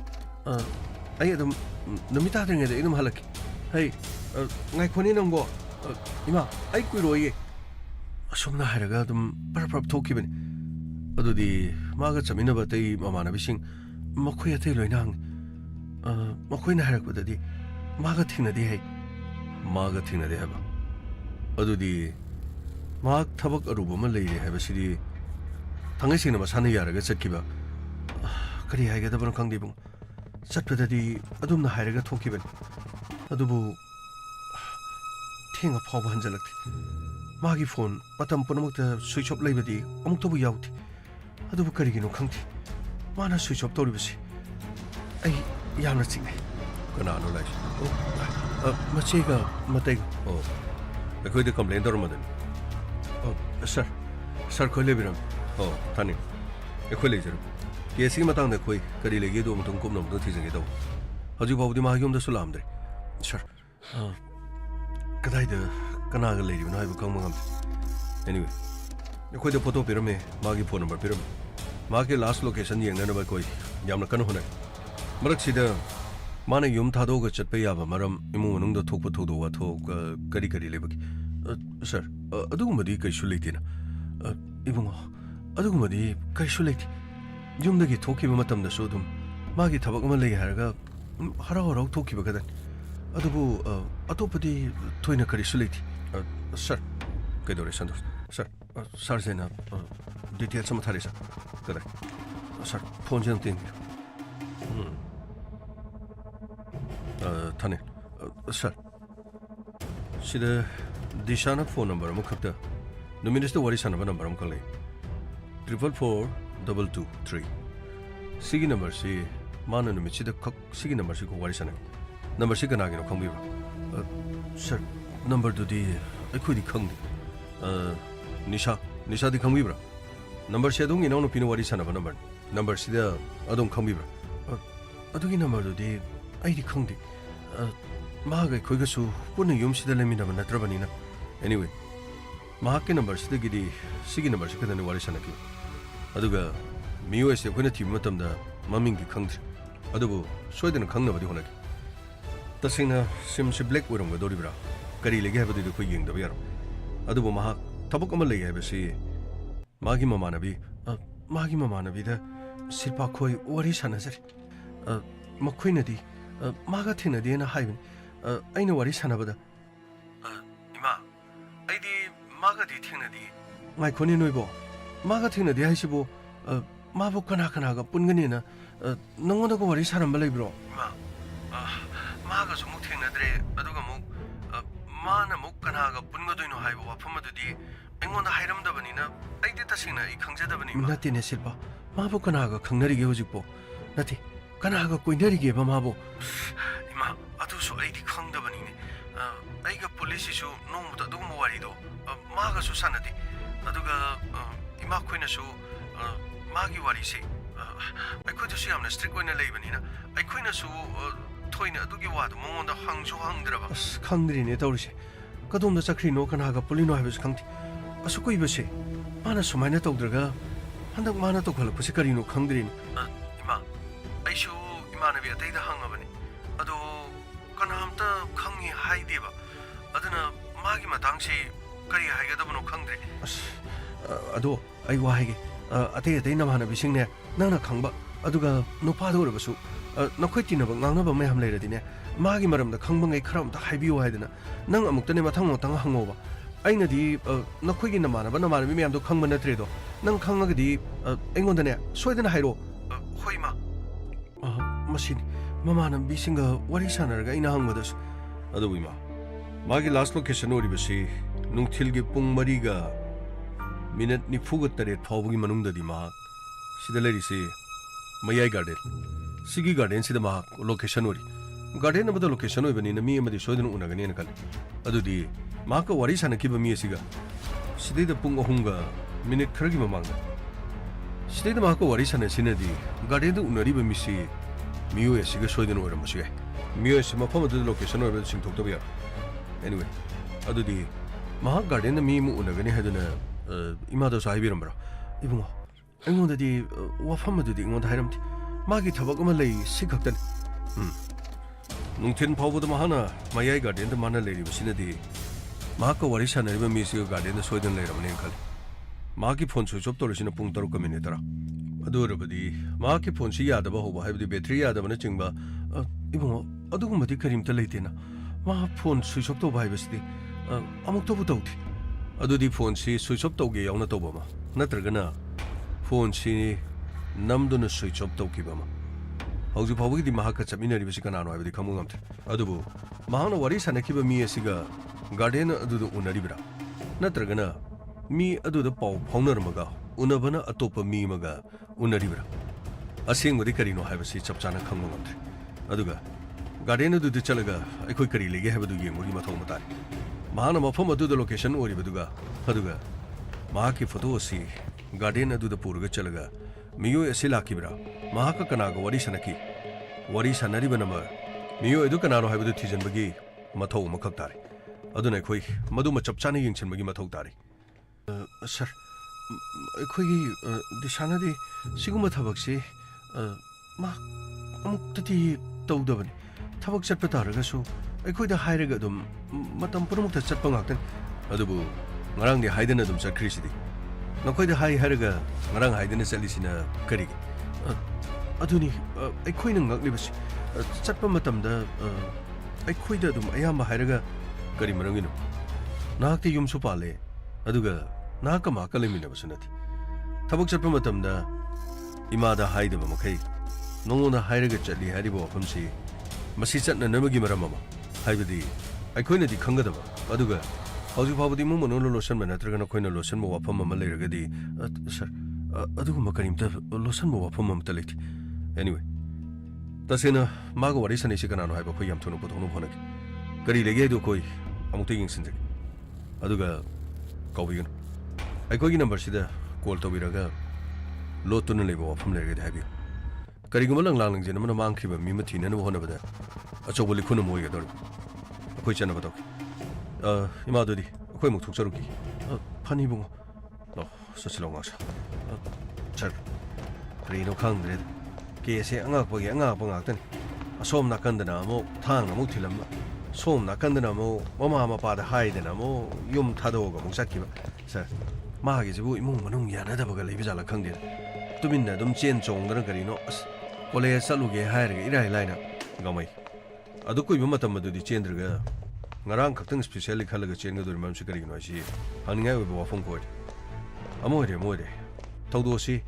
아이 좀 너미타 등에다 이름 할라키 헤이 ngai khoni nangbo ima ai kuiroi somna haraga dum parapap thokibani adudi maga chamina batei mamana bising makhoi atei loinang makhoi na harak badadi maga thingnadi haba adudi 막 타박 어루범을 레이레 해버시리 당신이 마사는 야라가 zet기바 그리 하게 되버는 강디봉 zet베다디 아둠나 하이라가 토키벤 아두부 팅아 파바 한절락티 마기 폰 마탐 포노목다 스위치 업 레이버디 아무토부 야우티 아두부 그리기노 강티 마나 스위치 업 도리버시 아이 야나 찡네 그나노 라이시 마치가 마테가 그거도 컴플레인 더르마든 sir khoi lebiram thani ekhoi lejeru kesi matang da khoi kari lege do mutung kom nom do thijage do haji bawdi ma yom da sulam dre sir kadai da kana ga lebi na ibu kang mangam anyway ekhoi da photo pirame magi phone number pirame माके last location येंगनबा कोई यामना कन होने मरक सिदा माने yum थादोग चटपे याबा मरम इमु मनुंग थोप थोदोवा थो करी करी लेबकी सर अदुगुमदी कैसु लेतिना इबुंगो अदुगुमदी कैसु लेति युमदगी थोकिबा मतमदसु दुम मागी थबक अमा लेय हारगा हराव हराव थोकिबा गदन अदुबु अतोपदी थोइना करिसु लेति सर कैदोरे संतोष सर सर जेना डिटेल्स अमा थारे सर कदर सर फोन जेन तिन थाने सर सिदा दिशाना फोन नंबर अमा खक्ता नुमिनिस्टा वारी सानबा नंबर अमा खले 4442223 सिगी नंबर से माना नुमित सिदा खक सिगी नंबर से को वारी साना नंबर से कनागिनो खंबिबा सर नंबर दुदी अखुदी खंगदि निशा दी खंबिब्रा नंबर से अदुंग इनाउ नुपिनो वारी सानबा नंबर सिदा अदुं खंबिब्रा अदुगी नंबर दुदी आइदी खंगदि मागा खोइगसु पुन युम सिदा लेमिनबा नत्रबनिना एनीवे माके नंबर सिदगिदी सिगी नंबर से कदन वारी सानकी अदुगा मियोएस अखोइना थिब मतमदा ममिंगी खंगद्रि अदुबु सोइदन खंगनबदि होनाकी तसिंगना सिम से ब्लैक ओरंग दोरिब्रा करी लेगे हाबदि खोइ येंगदबा यारो अदुबु मा थबक अमा लेय हाबसि मागी ममानबीदा सिरपा खोइ वारी सानजरि मखोइनदि मागा थेंनदेना हाइबनि अइना वारी सानबदा इमा आइदि मागादि थेंनदि माइखोनि नोइबो मागा थेंनदि हाइसिबो माबो कनागा पुनगनिना नंगोदको वारी सानबा लेब्रो इमा मागा सुमु थेंनद्रे अदुगा मु माना मु कनागा पुनगदोइनो हाइबो वाफमदुदि एंगोंदा हाइरमदबनिना आइदि तसिंगना इ खंगजदबनि नतिने सिल्पा माबो कनागा खंगनरिगे हुजिकपो नति कनागा कोइनरिगे बा माबो इमा अदुसु आइदि खंगदबनिने आइगा पुलिससिसु नोंमुदा दुगुम वारिदो मागासु सानदि अदुगा इमा खोइनासु मागी वारिसे अखोइदसु यामना स्ट्रिक्ट ओइना लेबनिना अखोइनासु थोइना अदुगी वादो मंगोंदा हंगसु हंगद्रबा खंगद्रिने तौरिसे कदोमदा चक्रिनो कनागा पुलिनो हाइबस खंगति असु कोइबसे माना सुमाइना तौद्रगा हंदक माना तौखलपसे करिनो खंगद्रिने इमा आइसु इमानबी अतैदा हंगबनि अदो कनामता खंगी हाइदेबा अदुना मागी मतांगसे करी हाइगदबनो खंगद्रे अदो आई वाहाइगे अतै अतै नमानबीसिंगने नंगना खंगबा अदुगा नुपादोरबसु नखोइ तिनबा ngangnaba mayam leiradine magi maramda khangbangei kharamta haibiyo haidana nang amuktane mathang motang hangoba aina di nakhoigi namana mi mayam do khangba natredo nang khangagadi engondane soidana hairo hoima machine mamana bisinga wari sanarga ina hangbadas adu wima magi last location oribasi nungthilgi pung mariga minute ni fuga tare thawbugi manungdadi ma sida lerisi mayai garden Sigi garden sida ma location ori garden na bada location oi bani na mi amadi soidana unagani na kal adu di ma ka wari sana ki ba mi siga sidai da pung ahunga minute khargi mamanga sidai da ma ka wari sana sinadi garden da unari ba mi si miyo siga soidana ora masi miyo si ma phama da location oi ba sing thok da ya anyway adu di ma garden na mi mu unagani haduna ima da sai biram bra ibungo engonda di wa phama du di engonda hairamti मागी थबक अमा लई सिखक्तन नुंथिन फावबद माहाना मायाई garden the माना लेरिबसिनदि माका वारि सानरिबा मिसिग garden the सोइदन लेरबने खल मागी phone switch off तोरसिना पुंग 3 minute तरा अदुरबदि माकी phone सि यादबा होबा हाइबदि बैटरी यादबना चिंगबा इबुंगो अदुगुमदि करिमता लेतेना मा फोन स्विच ऑफ तो भाइबसदि अमुक तो बुतौथि अदुदि फोन सि स्विच ऑफ तौगे यावना तौबमा नत्रगना फोन सि namduna switch off tawkibama hauji phawgi mahaka chaminaribasi kanano haibdi khamungamte adubu mahana wari sanakiba mi asiga garden adudu unaribra natragana mi adudu paw phaunarmaga unabana atopa mi maga unaribra asengmadi karino haibasi chapchana khamungamte aduga garden adudu chalaga aikoi kari lege haibdu yengori mathau matari mahana mafam adudu location oribaduga aduga mahaki photo asi garden adudu purga chalaga मियो ऐसे लाकिब्रा महाका कनागा worry सनकी worry सनरिबा number मियो एदु कनानो हाइबदु थिजनबगी मथौ मखक तारे अदुना खोइ मदु म चपचाने यिंगछनबगी मथौ तारे sir ꯑꯩꯈꯣꯏꯒꯤ ꯗꯤꯁꯥꯅꯗꯤ ꯁꯤꯒꯨꯝꯕ ꯊꯕꯛꯁꯤ ꯃꯥ ꯑꯃꯨꯛꯇꯗꯤ ꯇꯧꯗꯕꯅꯤ ꯊꯕꯛ ꯆꯠꯄ ꯇꯥꯔꯒꯁꯨ ꯑꯩꯈꯣꯏꯗ ꯍꯥꯏꯔꯒ ꯑꯗꯨꯝ ꯃꯇꯝ ꯄꯨꯝꯅꯃꯛꯇ ꯆꯠꯄ ꯉꯥꯛꯇꯅꯤ ꯑꯗꯨꯕꯨ ꯉꯔꯥꯡꯗꯤ ꯍꯥꯏꯗꯅ ꯑꯗꯨꯝ ꯆꯠꯈ꯭ꯔꯤꯁꯤꯗꯤ ꯅꯈꯣꯏꯗ ꯍꯥꯏꯔꯒ ꯉꯔꯥꯡ ꯍꯥꯏꯗꯅ ꯆꯠꯂꯤꯁꯤꯅ ꯀꯔꯤꯒꯤ ꯑꯗꯨꯅꯤ ꯑꯩꯈꯣꯏꯅ ꯉꯛꯂꯤꯕꯁꯤ ꯆꯠꯄ ꯃꯇꯝꯗ ꯑꯩꯈꯣꯏꯗ ꯑꯗꯨꯝ ꯑꯌꯥꯝꯕ ꯍꯥꯏꯔꯒ ꯀꯔꯤ ꯃꯔꯝꯒꯤꯅꯣ ꯅꯍꯥꯛꯇꯤ ꯌꯨꯝꯁꯨ ꯄꯥꯜꯂꯦ ꯑꯗꯨꯒ ꯅꯍꯥꯛꯀ ꯃꯍꯥꯛꯀ ꯂꯩꯃꯤꯟꯅꯕꯁꯨ ꯅꯠꯇꯦ ꯊꯕꯛ ꯆꯠꯄ ꯃꯇꯝꯗ ꯏꯃꯥꯗ ꯍꯥꯏꯗꯕ ꯃꯈꯩ ꯅꯉꯣꯟꯗ ꯍꯥꯏꯔꯒ ꯆꯠꯂꯤ ꯍꯥꯏꯔꯤꯕ ꯋꯥꯐꯝꯁꯤ ꯃꯁꯤ ꯆꯠꯅꯅꯕꯒꯤ ꯃꯔꯝ ꯑꯃ ꯍꯥꯏꯕꯗꯤ ꯑꯩꯈꯣꯏꯅꯗꯤ ꯈꯪꯒꯗꯕ ꯑꯗꯨꯒ ꯍꯧꯖꯤꯛ ꯐꯥꯎꯕꯗꯤ ꯏꯃꯨꯡ ꯃꯅꯨꯡꯅ ꯂꯣꯠꯁꯤꯟꯕ ꯅꯠꯇ꯭ꯔꯒ ꯅꯈꯣꯏꯅ ꯂꯣꯠꯁꯤꯟꯕ ꯋꯥꯐꯝ ꯑꯃ ꯂꯩꯔꯒꯗꯤ ꯁꯔ ꯑꯗꯨꯒꯨꯝꯕ ꯀꯔꯤꯝꯇ ꯂꯣꯠꯁꯤꯟꯕ ꯋꯥꯐꯝ ꯑꯃꯇ ꯂꯩꯇꯦ ꯑꯦꯅꯤꯋꯦ ꯇꯁꯦꯡꯅ ꯃꯥꯒ ꯋꯥꯔꯤ ꯁꯥꯟꯅꯩꯁꯤ ꯀꯅꯥꯅꯣ ꯍꯥꯏꯕ ꯑꯩꯈꯣꯏ ꯌꯥꯝ ꯊꯨꯅ ꯄꯨꯊꯣꯛꯅꯕ ꯍꯣꯠꯅꯒꯦ ꯀꯔꯤ ꯂꯩꯒꯦ ꯍꯥꯏꯗꯨ ꯑꯩꯈꯣꯏ ꯑꯃꯨꯛꯇ ꯌꯦꯡꯁꯤꯟꯖꯒꯦ ꯑꯗꯨꯒ ꯀꯥꯎꯕꯤꯒꯅꯨ ꯑꯩꯈꯣꯏꯒꯤ ꯅꯝꯕꯔꯁꯤꯗ ꯀꯣꯜ ꯇꯧꯕꯤꯔꯒ ꯂꯣꯠꯇꯨꯅ ꯂꯩꯕ ꯋꯥꯐꯝ ꯂꯩꯔꯒꯗꯤ ꯍꯥꯏꯕꯤꯌꯨ ꯀꯔꯤꯒꯨꯝꯕ ꯂꯪꯂꯥꯡ ꯂꯪꯖꯦꯟ ꯑꯃꯅ ꯃꯥꯡꯈꯤꯕ ꯃꯤ ꯑꯃ ꯊꯤꯅꯅꯕ ꯍꯣꯠꯅꯕꯗ ꯑꯆꯧꯕ ꯂꯤꯈꯨꯟ ꯑꯃ ꯑꯣꯏꯒꯗꯧꯔꯤꯕ ꯑꯩꯈꯣꯏ ꯆꯠꯅꯕ ꯇꯧꯒꯦ ꯏꯃꯥꯗꯨꯗꯤ ꯑꯩꯈꯣꯏ ꯑꯃꯨꯛ ꯊꯣꯛꯆꯔꯨꯈꯤ ꯐꯅꯤ ꯏꯕꯨꯡꯉꯣ ꯆꯠꯁꯤꯜꯂꯣ ꯉꯥꯛꯁꯥ ꯁꯔ ꯀꯔꯤꯅꯣ ꯈꯪꯗ꯭ꯔꯦꯗ ꯀꯦꯁꯁꯦ ꯑꯉꯛꯄꯒꯤ ꯑꯉꯛꯄ ꯉꯥꯛꯇꯅꯤ ꯑꯁꯣꯝ ꯅꯥꯀꯟꯗꯅ ꯑꯃꯨꯛ ꯊꯥꯡꯅ ꯑꯃꯨꯛ ꯊꯤꯜꯂꯝꯕ ꯁꯣꯝ ꯅꯥꯀꯟꯗꯅ ꯑꯃꯨꯛ ꯃꯃꯥ ꯃꯄꯥꯗ ꯍꯥꯏꯗꯅ ꯑꯃꯨꯛ ꯌꯨꯝ ꯊꯥꯗꯣꯛꯑꯒ ꯑꯃꯨꯛ ꯆꯠꯈꯤꯕ ꯁꯔ ꯃꯥꯒꯤꯁꯤꯕꯨ ꯏꯃꯨꯡ ꯃꯅꯨꯡ ꯌꯥꯅꯗꯕꯒ ꯂꯩꯕꯖꯥꯠꯂ ꯈꯪꯗꯦꯗ ꯇꯨꯃꯤꯟꯅ ꯑꯗꯨꯝ ꯆꯦꯟ ꯆꯣꯡꯗꯅ ꯀꯔꯤꯅꯣ ꯑꯁ ꯀꯣꯂꯦꯖ ꯆꯠꯂꯨꯒꯦ ꯍꯥꯏꯔꯒ ꯏꯔꯥꯏ ꯂꯥꯏꯅ ꯉꯝꯃꯩ ꯑꯗꯨ ꯀꯨꯏꯕ ꯃꯇꯝ ꯑꯗꯨꯗꯤ ꯆꯦꯟꯗ꯭ꯔꯒ ꯉꯔꯥꯡ ꯈꯛꯇꯪ ꯁ꯭ꯄꯦꯁꯤꯌꯦꯜꯂꯤ ꯈꯜꯂꯒ ꯆꯦꯟꯒꯗꯧꯔꯤ ꯃꯔꯝꯁꯤ ꯀꯔꯤꯒꯤꯅꯣ ꯍꯥꯏꯁꯤ ꯍꯪꯅꯤꯡꯉꯥꯏ ꯑꯣꯏꯕ ꯋꯥꯐꯝ ꯑꯣꯏꯔꯦ ꯑꯃ ꯑꯣꯏꯔꯦ ꯊꯧꯗꯣꯛ ꯑꯁꯤ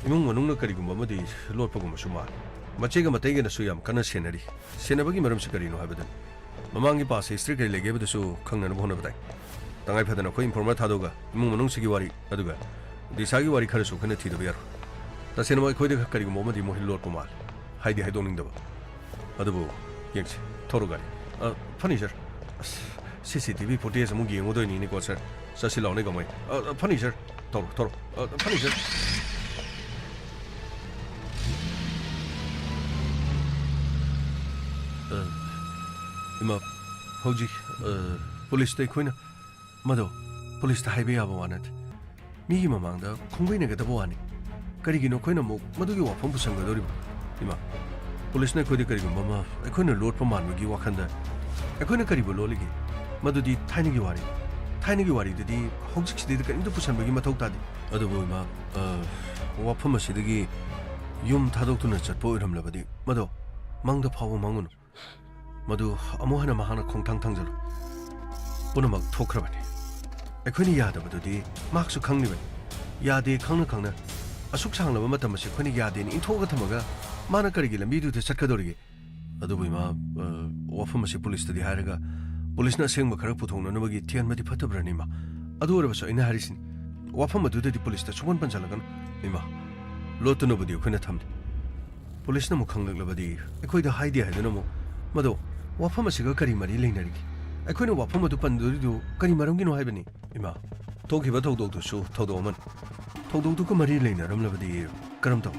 ꯏꯃꯨꯡ ꯃꯅꯨꯡꯅ ꯀꯔꯤꯒꯨꯝꯕ ꯑꯃꯗꯤ ꯂꯣꯠꯄꯒꯨꯝꯕꯁꯨ ꯃꯥꯜꯂꯤ ꯃꯆꯦꯒ ꯃꯇꯩꯒꯅꯁꯨ ꯌꯥꯝ ꯀꯟꯅ ꯁꯦꯟꯅꯔꯤ ꯁꯦꯟꯅꯕꯒꯤ ꯃꯔꯝꯁꯤ ꯀꯔꯤꯅꯣ ꯍꯥꯏꯕꯗꯨꯅꯤ ꯃꯃꯥꯡꯒꯤ ꯄꯥꯁ ꯍꯤꯁꯇ꯭ꯔꯤ ꯀꯔꯤ ꯂꯩꯒꯦ ꯍꯥꯏꯕꯗꯨꯁꯨ ꯈꯪꯅꯅꯕ ꯍꯣꯠꯅꯕ ꯇꯥꯏ ꯇꯉꯥꯏ ꯐꯗꯅ ꯑꯩꯈꯣꯏ ꯏꯟꯐꯣꯔꯃꯔ ꯊꯥꯗꯣꯛꯑꯒ ꯏꯃꯨꯡ ꯃꯅꯨꯡꯁꯤꯒꯤ ꯋꯥꯔꯤ ꯑꯗꯨꯒ ꯗꯤꯁꯥꯒꯤ ꯋꯥꯔꯤ ꯈꯔꯁꯨ ꯑꯩꯈꯣꯏꯅ ꯊꯤꯗꯕ ꯌꯥꯔꯣꯏ ꯇꯁꯦꯡꯅ ꯑꯩꯈꯣꯏꯗ ꯀꯔꯤꯒꯨꯝꯕ ꯑꯃꯗꯤ ꯃꯣꯏ ꯂꯣꯠꯄ ꯃꯥꯜꯂꯤ ꯍꯥꯏꯗꯣꯛꯅꯤꯡꯗꯕ ꯑꯗꯨꯕꯨ ꯌꯦꯡꯁꯤ ꯊꯧꯔꯣ ꯒꯥꯔꯤ ꯐꯅꯤ ꯁꯔ ꯑꯁ CCTV ꯐꯨꯇꯦꯖ ꯑꯃꯨꯛ ꯌꯦꯡꯉꯨꯗꯣꯏꯅꯤꯅꯦꯀꯣ ꯁꯔ ꯆꯠꯁꯤ ꯂꯥꯎꯅꯦ ꯀꯃꯥꯏ ꯐꯅꯤ ꯁꯔ ꯊꯧꯔꯣ ꯐꯅꯤ ꯁꯔ 이마 hꯧꯖꯤꯛ ꯄꯨꯂꯤꯁꯇ ꯑꯩꯈꯣꯏꯅ ꯃꯗꯣ ꯄꯨꯂꯤꯁꯇ ꯍꯥꯏꯕ ꯌꯥꯕ ꯋꯥ ꯅꯠꯇꯦ ꯃꯤꯒꯤ ꯃꯃꯥꯡꯗ ꯈꯣꯡꯕꯩꯅꯒꯗꯕ ꯋꯥꯅꯤ ꯀꯔꯤꯒꯤꯅꯣ ꯑꯩꯈꯣꯏꯅ ꯑꯃꯨꯛ ꯃꯗꯨꯒꯤ ꯋꯥꯐꯝ ꯄꯨꯁꯟꯒꯗꯧꯔꯤꯕ ꯏꯃꯥ ꯄꯨꯂꯤꯁꯅ ꯑꯩꯈꯣꯏꯗ ꯀꯔꯤꯒꯨꯝꯕ ꯑꯃ ꯑꯩꯈꯣꯏꯅ ꯂꯣꯠꯄ ꯃꯥꯟꯕꯒꯤ ꯋꯥꯈꯟꯗ ꯑꯩꯈꯣꯏꯅ ꯀꯔꯤꯕꯨ ꯂꯣꯠꯂꯤꯒꯦ ꯃꯗꯨꯗꯤ ꯊꯥꯏꯅꯒꯤ ꯋꯥꯔꯤꯗꯨꯗꯤ ꯍꯧꯖꯤꯛꯁꯤꯗꯤ ꯀꯔꯤꯝꯇ ꯄꯨꯁꯟꯕꯒꯤ ꯃꯊꯧ ꯇꯥꯗꯦ ꯑꯗꯨꯕꯨ ꯏꯃꯥ ꯋꯥꯐꯝ ꯑꯁꯤꯗꯒꯤ ꯌꯨꯝ ꯊꯥꯗꯣꯛꯇꯨꯅ ꯆꯠꯄ ꯑꯣꯏꯔꯝꯂꯕꯗꯤ ꯃꯗꯣ ꯃꯪꯗ ꯐꯥꯎꯕ ꯃꯪꯉꯨꯅꯨ ꯃꯗꯨ ꯑꯃꯨꯛ ꯍꯟꯅ ꯃꯍꯥꯛꯅ ꯈꯣꯡꯊꯥꯡ ꯊꯥꯡꯖꯜꯂꯨ ꯄꯨꯝꯅꯃꯛ ꯊꯣꯛꯈ꯭ꯔꯕꯅꯤ ꯑꯩꯈꯣꯏꯅ ꯌꯥꯗꯕꯗꯨꯗꯤ ꯃꯍꯥꯛꯁꯨ ꯈꯪꯂꯤꯕꯅꯤ ꯌꯥꯗꯦ ꯈꯪꯅ ꯑꯁꯨꯛ ꯁꯥꯡꯂꯕ ꯃꯇꯝ ꯑꯁꯤ ꯑꯩꯈꯣꯏꯅ ꯌꯥꯗꯦꯅ ꯏꯟꯊꯣꯛꯑꯒ ꯊꯝꯃꯒ ꯃꯥꯅ ꯀꯔꯤꯒꯤ ꯂꯝꯕꯤꯗꯨꯗ ꯆꯠꯀꯗꯧꯔꯤꯒꯦ ꯑꯗꯨꯕꯨ ꯏꯃꯥ ꯋꯥꯐꯝ ꯑꯁꯤ ꯄꯨꯂꯤꯁꯇꯗꯤ ꯍꯥꯏꯔꯒ ꯄꯨꯂꯤꯁꯅ ꯑꯁꯦꯡꯕ ꯈꯔ ꯄꯨꯊꯣꯛꯅꯅꯕꯒꯤ ꯊꯤꯍꯟꯕꯗꯤ ꯐꯠꯇꯕ꯭ꯔꯅꯤ ꯏꯃꯥ ꯑꯗꯨ ꯑꯣꯏꯔꯕꯁꯨ ꯑꯩꯅ ꯍꯥꯏꯔꯤꯁꯤꯅꯤ ꯋꯥꯐꯝ ꯑꯗꯨꯗꯗꯤ ꯄꯨꯂꯤꯁꯇ ꯁꯨꯡꯄꯟ ꯄꯟꯁꯤꯜꯂꯛꯀꯅꯨ ꯏꯃꯥ ꯂꯣꯠꯇꯨꯅꯕꯨꯗꯤ ꯑꯩꯈꯣꯏꯅ ꯊꯝꯂꯤ ꯄꯨꯂꯤꯁꯅ ꯑꯃꯨꯛ ꯈꯪꯂꯛꯂꯕꯗꯤ ꯑꯩꯈꯣꯏꯗ ꯍꯥꯏꯗꯦ ꯍꯥꯏꯗꯨꯅ ꯑꯃꯨꯛ ꯃꯗꯣ ꯋꯥꯐꯝ ꯑꯁꯤꯒ ꯀꯔꯤ ꯃꯔꯤ ꯂꯩꯅꯔꯤꯒꯦ ꯑꯩꯈꯣꯏꯅ ꯋꯥꯐꯝ ꯑꯗꯨ ꯄꯟꯗꯣꯔꯤꯗꯨ ꯀꯔꯤ ꯃꯔꯝꯒꯤꯅꯣ ꯍꯥꯏꯕꯅꯤ ꯏꯃꯥ ꯊꯣꯛꯈꯤꯕ ꯊꯧꯗꯣꯛꯇꯨꯁꯨ ꯊꯧꯗꯣꯛ ꯑꯃꯅꯤ ꯊꯧꯗꯣꯛꯇꯨꯒ ꯃꯔꯤ ꯂꯩꯅꯔꯝꯂꯕꯗꯤ ꯀꯔꯝ ꯇꯧ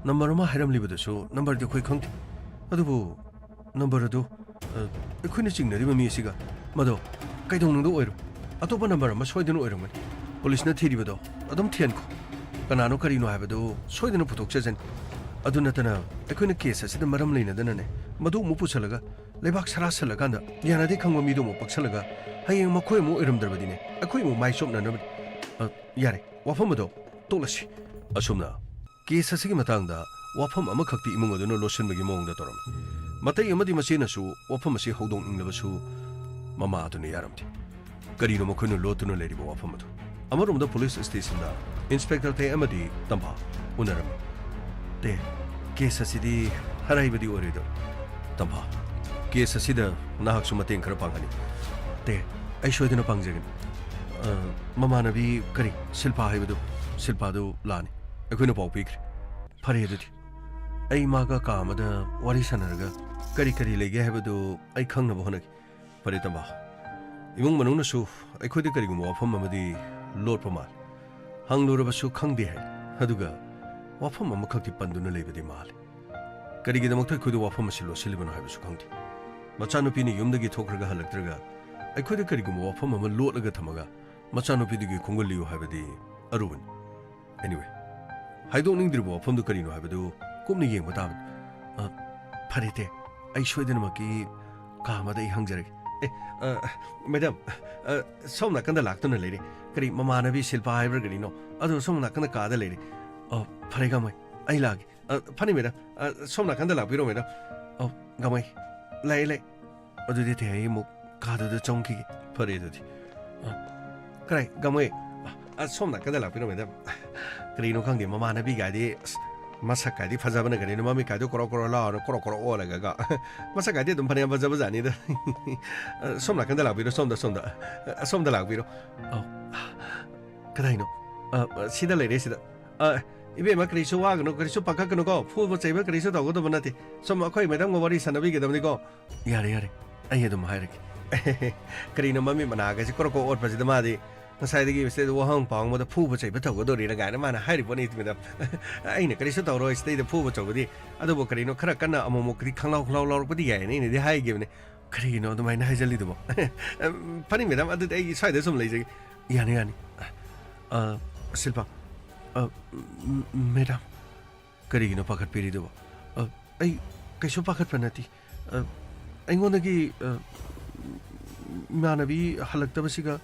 ꯅꯝꯕꯔ ꯑꯃ ꯍꯥꯏꯔꯝꯂꯤꯕꯗꯨꯁꯨ ꯅꯝꯕꯔꯗꯤ ꯑꯩꯈꯣꯏ ꯈꯪꯗꯦ ꯑꯗꯨꯕꯨ ꯅꯝꯕꯔ ꯑꯗꯨ ꯑꯩꯈꯣꯏꯅ ꯆꯤꯡꯅꯔꯤꯕ ꯃꯤ ꯑꯁꯤꯒ ꯃꯗꯣ ꯀꯩꯗꯧꯅꯨꯡꯗ ꯑꯣꯏꯔꯣ ꯑꯇꯣꯞꯄ ꯅꯝꯕꯔ ꯑꯃ ꯁꯣꯏꯗꯅ ꯑꯣꯏꯔꯝꯒꯅꯤ ꯄꯨꯂꯤꯁꯅ ꯊꯤꯔꯤꯕꯗꯣ ꯑꯗꯨꯝ ꯊꯤꯍꯟꯈꯣ ꯀꯅꯥꯅꯣ ꯀꯔꯤꯅꯣ ꯍꯥꯏꯕꯗꯨ ꯁꯣꯏꯗꯅ ꯄꯨꯊꯣꯛꯆꯖꯅꯤ ꯑꯗꯨ ꯅꯠꯇꯅ ꯑꯩꯈꯣꯏꯅ ꯀꯦꯁ ꯑꯁꯤꯗ ꯃꯔꯝ ꯂꯩꯅꯗꯅꯅꯦ ꯃꯗꯨ ꯑꯃꯨꯛ ꯄꯨꯁꯜꯂꯒ ꯂꯩꯕꯥꯛ ꯁꯔꯥꯁꯜꯂꯀꯥꯟꯗ ꯌꯥꯅꯗꯦ ꯈꯪꯕ ꯃꯤꯗꯣ ꯑꯃꯨꯛ ꯄꯛꯁꯜꯂꯒ ꯍꯌꯦꯡ ꯃꯈꯣꯏ ꯑꯃꯨꯛ ꯑꯣꯏꯔꯝꯗ꯭ꯔꯕꯗꯤꯅꯦ ꯑꯩꯈꯣꯏ ꯑꯃꯨꯛ ꯃꯥꯏ ꯆꯣꯞꯅꯅꯕꯅꯤ ꯌꯥꯔꯦ ꯋꯥꯐꯝ ꯑꯗꯣ ꯇꯣꯛꯂꯁꯤ ꯑꯁꯨꯝꯅ ꯀꯦꯁ ꯑꯁꯤꯒꯤ ꯃꯇꯥꯡꯗ ꯋꯥꯐꯝ ꯑꯃꯈꯛꯇꯤ ꯏꯃꯨꯡ ꯑꯗꯨꯅ ꯂꯣꯠꯁꯤꯟꯕꯒꯤ ꯃꯑꯣꯡꯗ ꯇꯧꯔꯝꯃꯤ ꯃꯇꯩ ꯑꯃꯗꯤ ꯃꯆꯦꯅꯁꯨ ꯋꯥꯐꯝ ꯑꯁꯤ ꯍꯧꯗꯣꯛꯅꯤꯡꯂꯕꯁꯨ ꯃꯃꯥ ꯑꯗꯨꯅ ꯌꯥꯔꯝꯗꯦ ꯀꯔꯤꯅꯣ ꯃꯈꯣꯏꯅ ꯂꯣꯠꯇꯨꯅ ꯂꯩꯔꯤꯕ ꯋꯥꯐꯝ ꯑꯗꯨ ꯑꯃꯔꯣꯝꯗ ꯄꯨꯂꯤꯁ ꯁ꯭ꯇꯦꯁꯟꯗ ꯏꯟꯁꯄꯦꯛꯇꯔ ꯇꯦ ꯑꯃꯗꯤ ꯇꯝꯐꯥ ꯎꯅꯔꯝꯃꯤ ꯇꯦ ꯀꯦꯁ ꯑꯁꯤꯗꯤ ꯍꯔꯥꯏꯕꯗꯤ ꯑꯣꯏꯔꯣꯏꯗꯧ ꯇꯝꯐꯥ ꯀꯦꯁ ꯑꯁꯤꯗ ꯅꯍꯥꯛꯁꯨ ꯃꯇꯦꯡ ꯈꯔ ꯄꯥꯡꯒꯅꯤ ꯇꯦ ꯑꯩ ꯁꯣꯏꯗꯅ ꯄꯥꯡꯖꯒꯅꯤ ꯃꯃꯥꯟꯅꯕꯤ ꯀꯔꯤ ꯁꯤꯜꯄꯥ ꯍꯥꯏꯕꯗꯨ ꯁꯤꯜꯄꯥꯗꯨ ꯂꯥꯛꯑꯅꯤ ꯑꯩꯈꯣꯏꯅ ꯄꯥꯎ ꯄꯤꯈ꯭ꯔꯦ ꯐꯔꯦ ꯑꯗꯨꯗꯤ ꯑꯩ ꯃꯥꯒ ꯀꯥ ꯑꯃꯗ ꯋꯥꯔꯤ ꯁꯥꯟꯅꯔꯒ ꯀꯔꯤ ꯂꯩꯒꯦ ꯍꯥꯏꯕꯗꯨ ꯑꯩ ꯈꯪꯅꯕ ꯍꯣꯠꯅꯒꯦ ꯐꯔꯦ ꯇꯝꯐꯥ ꯏꯃꯨꯡ ꯃꯅꯨꯡꯅꯁꯨ ꯑꯩꯈꯣꯏꯗ ꯀꯔꯤꯒꯨꯝꯕ ꯋꯥꯐꯝ ꯑꯃꯗꯤ ꯂꯣꯠꯄ ꯃꯥꯜꯂꯤ ꯍꯪꯂꯨꯔꯕꯁꯨ ꯈꯪꯗꯦ ꯍꯥꯏ ꯑꯗꯨꯒ ꯋꯥꯐꯝ ꯑꯃꯈꯛꯇꯤ ꯄꯟꯗꯨꯅ ꯂꯩꯕꯗꯤ ꯃꯥꯜꯂꯤ ꯀꯔꯤꯒꯤꯗꯃꯛꯇ ꯑꯩꯈꯣꯏꯗ ꯋꯥꯐꯝ ꯑꯁꯤ ꯂꯣꯠꯁꯤꯜꯂꯤꯕꯅꯣ ꯍꯥꯏꯕꯁꯨ ꯈꯪꯗꯦ ꯃꯆꯥꯅꯨꯄꯤꯅ ꯌꯨꯝꯗꯒꯤ ꯊꯣꯛꯈ꯭ꯔꯒ ꯍꯜꯂꯛꯇ꯭ꯔꯒ ꯑꯩꯈꯣꯏꯗ ꯀꯔꯤꯒꯨꯝꯕ ꯋꯥꯐꯝ ꯑꯃ ꯂꯣꯠꯂꯒ ꯊꯝꯃꯒ ꯃꯆꯥꯅꯨꯄꯤꯗꯨꯒꯤ ꯈꯣꯡꯒꯜꯂꯤꯌꯨ ꯍꯥꯏꯕꯗꯤ ꯑꯔꯨꯕꯅꯤ anyway ꯍꯥꯏꯗꯣꯛꯅꯤꯡꯗ꯭ꯔꯤꯕ ꯋꯥꯐꯝꯗꯨ ꯀꯔꯤꯅꯣ ꯍꯥꯏꯕꯗꯨ ꯀꯨꯞꯅ ꯌꯦꯡꯕ ꯇꯥꯕꯅꯤ ꯐꯔꯦ ꯇꯦ ꯑꯩ ꯁꯣꯏꯗꯅꯃꯛꯀꯤ ꯀꯥ ꯑꯃꯗ ꯑꯩ ꯍꯪꯖꯔꯒꯦ ꯃꯦꯗꯥꯝ ꯁꯣꯝ ꯅꯥꯀꯟꯗ ꯂꯥꯛꯇꯨꯅ ꯂꯩꯔꯦ ꯀꯔꯤ ꯃꯃꯥꯟꯅꯕꯤ ꯁꯤꯜꯄꯥ ꯍꯥꯏꯕ꯭ꯔꯥ ꯀꯔꯤꯅꯣ ꯑꯗꯣ ꯁꯣꯝ ꯅꯥꯀꯟꯗ ꯀꯥꯗ ꯂꯩꯔꯦ ꯐꯔꯦ ꯒꯥꯃꯩ ꯑꯩ ꯂꯥꯛꯑꯒꯦ ꯐꯅꯤ ꯃꯦꯗꯥꯝ ꯁꯣꯝ ꯅꯥꯀꯟꯗ ꯂꯥꯛꯄꯤꯔꯣ ꯃꯦꯗꯥꯝ ꯒꯥꯃꯩ ꯂꯥꯛꯑꯦ ꯑꯗꯨꯗꯤ ꯇꯦ ꯑꯩ ꯑꯃꯨꯛ ꯀꯥꯗꯨꯗ ꯆꯪꯈꯤꯒꯦ ꯐꯔꯦ ꯑꯗꯨꯗꯤ ꯀꯔꯥꯏ ꯒꯥꯃꯩ ꯁꯣꯝ ꯅꯥꯀꯟꯗ ꯂꯥꯛꯄꯤꯔꯣ ꯃꯦꯗꯥꯝ ꯀꯔꯤꯅꯣ ꯈꯪꯗꯦ ꯃꯃꯥꯟꯅꯕꯤ ꯒꯥꯏꯗꯤ ꯃꯁꯛ ꯀꯥꯏꯗꯤ ꯐꯖꯕꯅ ꯀꯔꯤꯅꯣ ꯃꯃꯤ ꯀꯥꯏꯗꯣ ꯀꯣꯔꯣ ꯀꯣꯔꯣ ꯂꯥꯎꯔ ꯀꯣꯔꯣ ꯀꯣꯔꯣ ꯑꯣꯜꯂꯒ ꯃꯁꯛ ꯀꯥꯏꯗꯤ ꯑꯗꯨꯝ ꯐꯅꯌꯥꯝ ꯐꯖꯕꯖꯥꯠꯅꯤꯗ ꯁꯣꯝ ꯅꯥꯀꯟꯗ ꯂꯥꯛꯄꯤꯔꯣ ꯁꯣꯝꯗ ꯂꯥꯛꯄꯤꯔꯣ ꯀꯗꯥꯏꯅꯣ ꯁꯤꯗ ꯂꯩꯔꯦ ꯁꯤꯗ 이베마 그리스 와그노 그리스 바카그노고 푸버 제이버 그리스 더고도 보나티 좀 아코이 매담고 와리 사나비게담니고 야래 아이 좀 하이르기 그리노 맘이 마나가지 코로코 옷바지도 마디 사이드기 스테드 와항 방모도 푸버 제이버 더고도리라 가나 마나 하이리 보니티미다 아이네 그리스 더로 스테드 푸버 저거디 아도보 그리노 크라 깐나 아모모 그리 캉라우 버디 야이네 네 하이기네 그리노 도 마이나 하이절리도 뭐 파니 매담 아도 에이 사이드 좀 레이지 야네 실파 Madam, karigino pakat pirido. Ay kaiso pakat panati. Ay ngonagi manabi halakta basiga.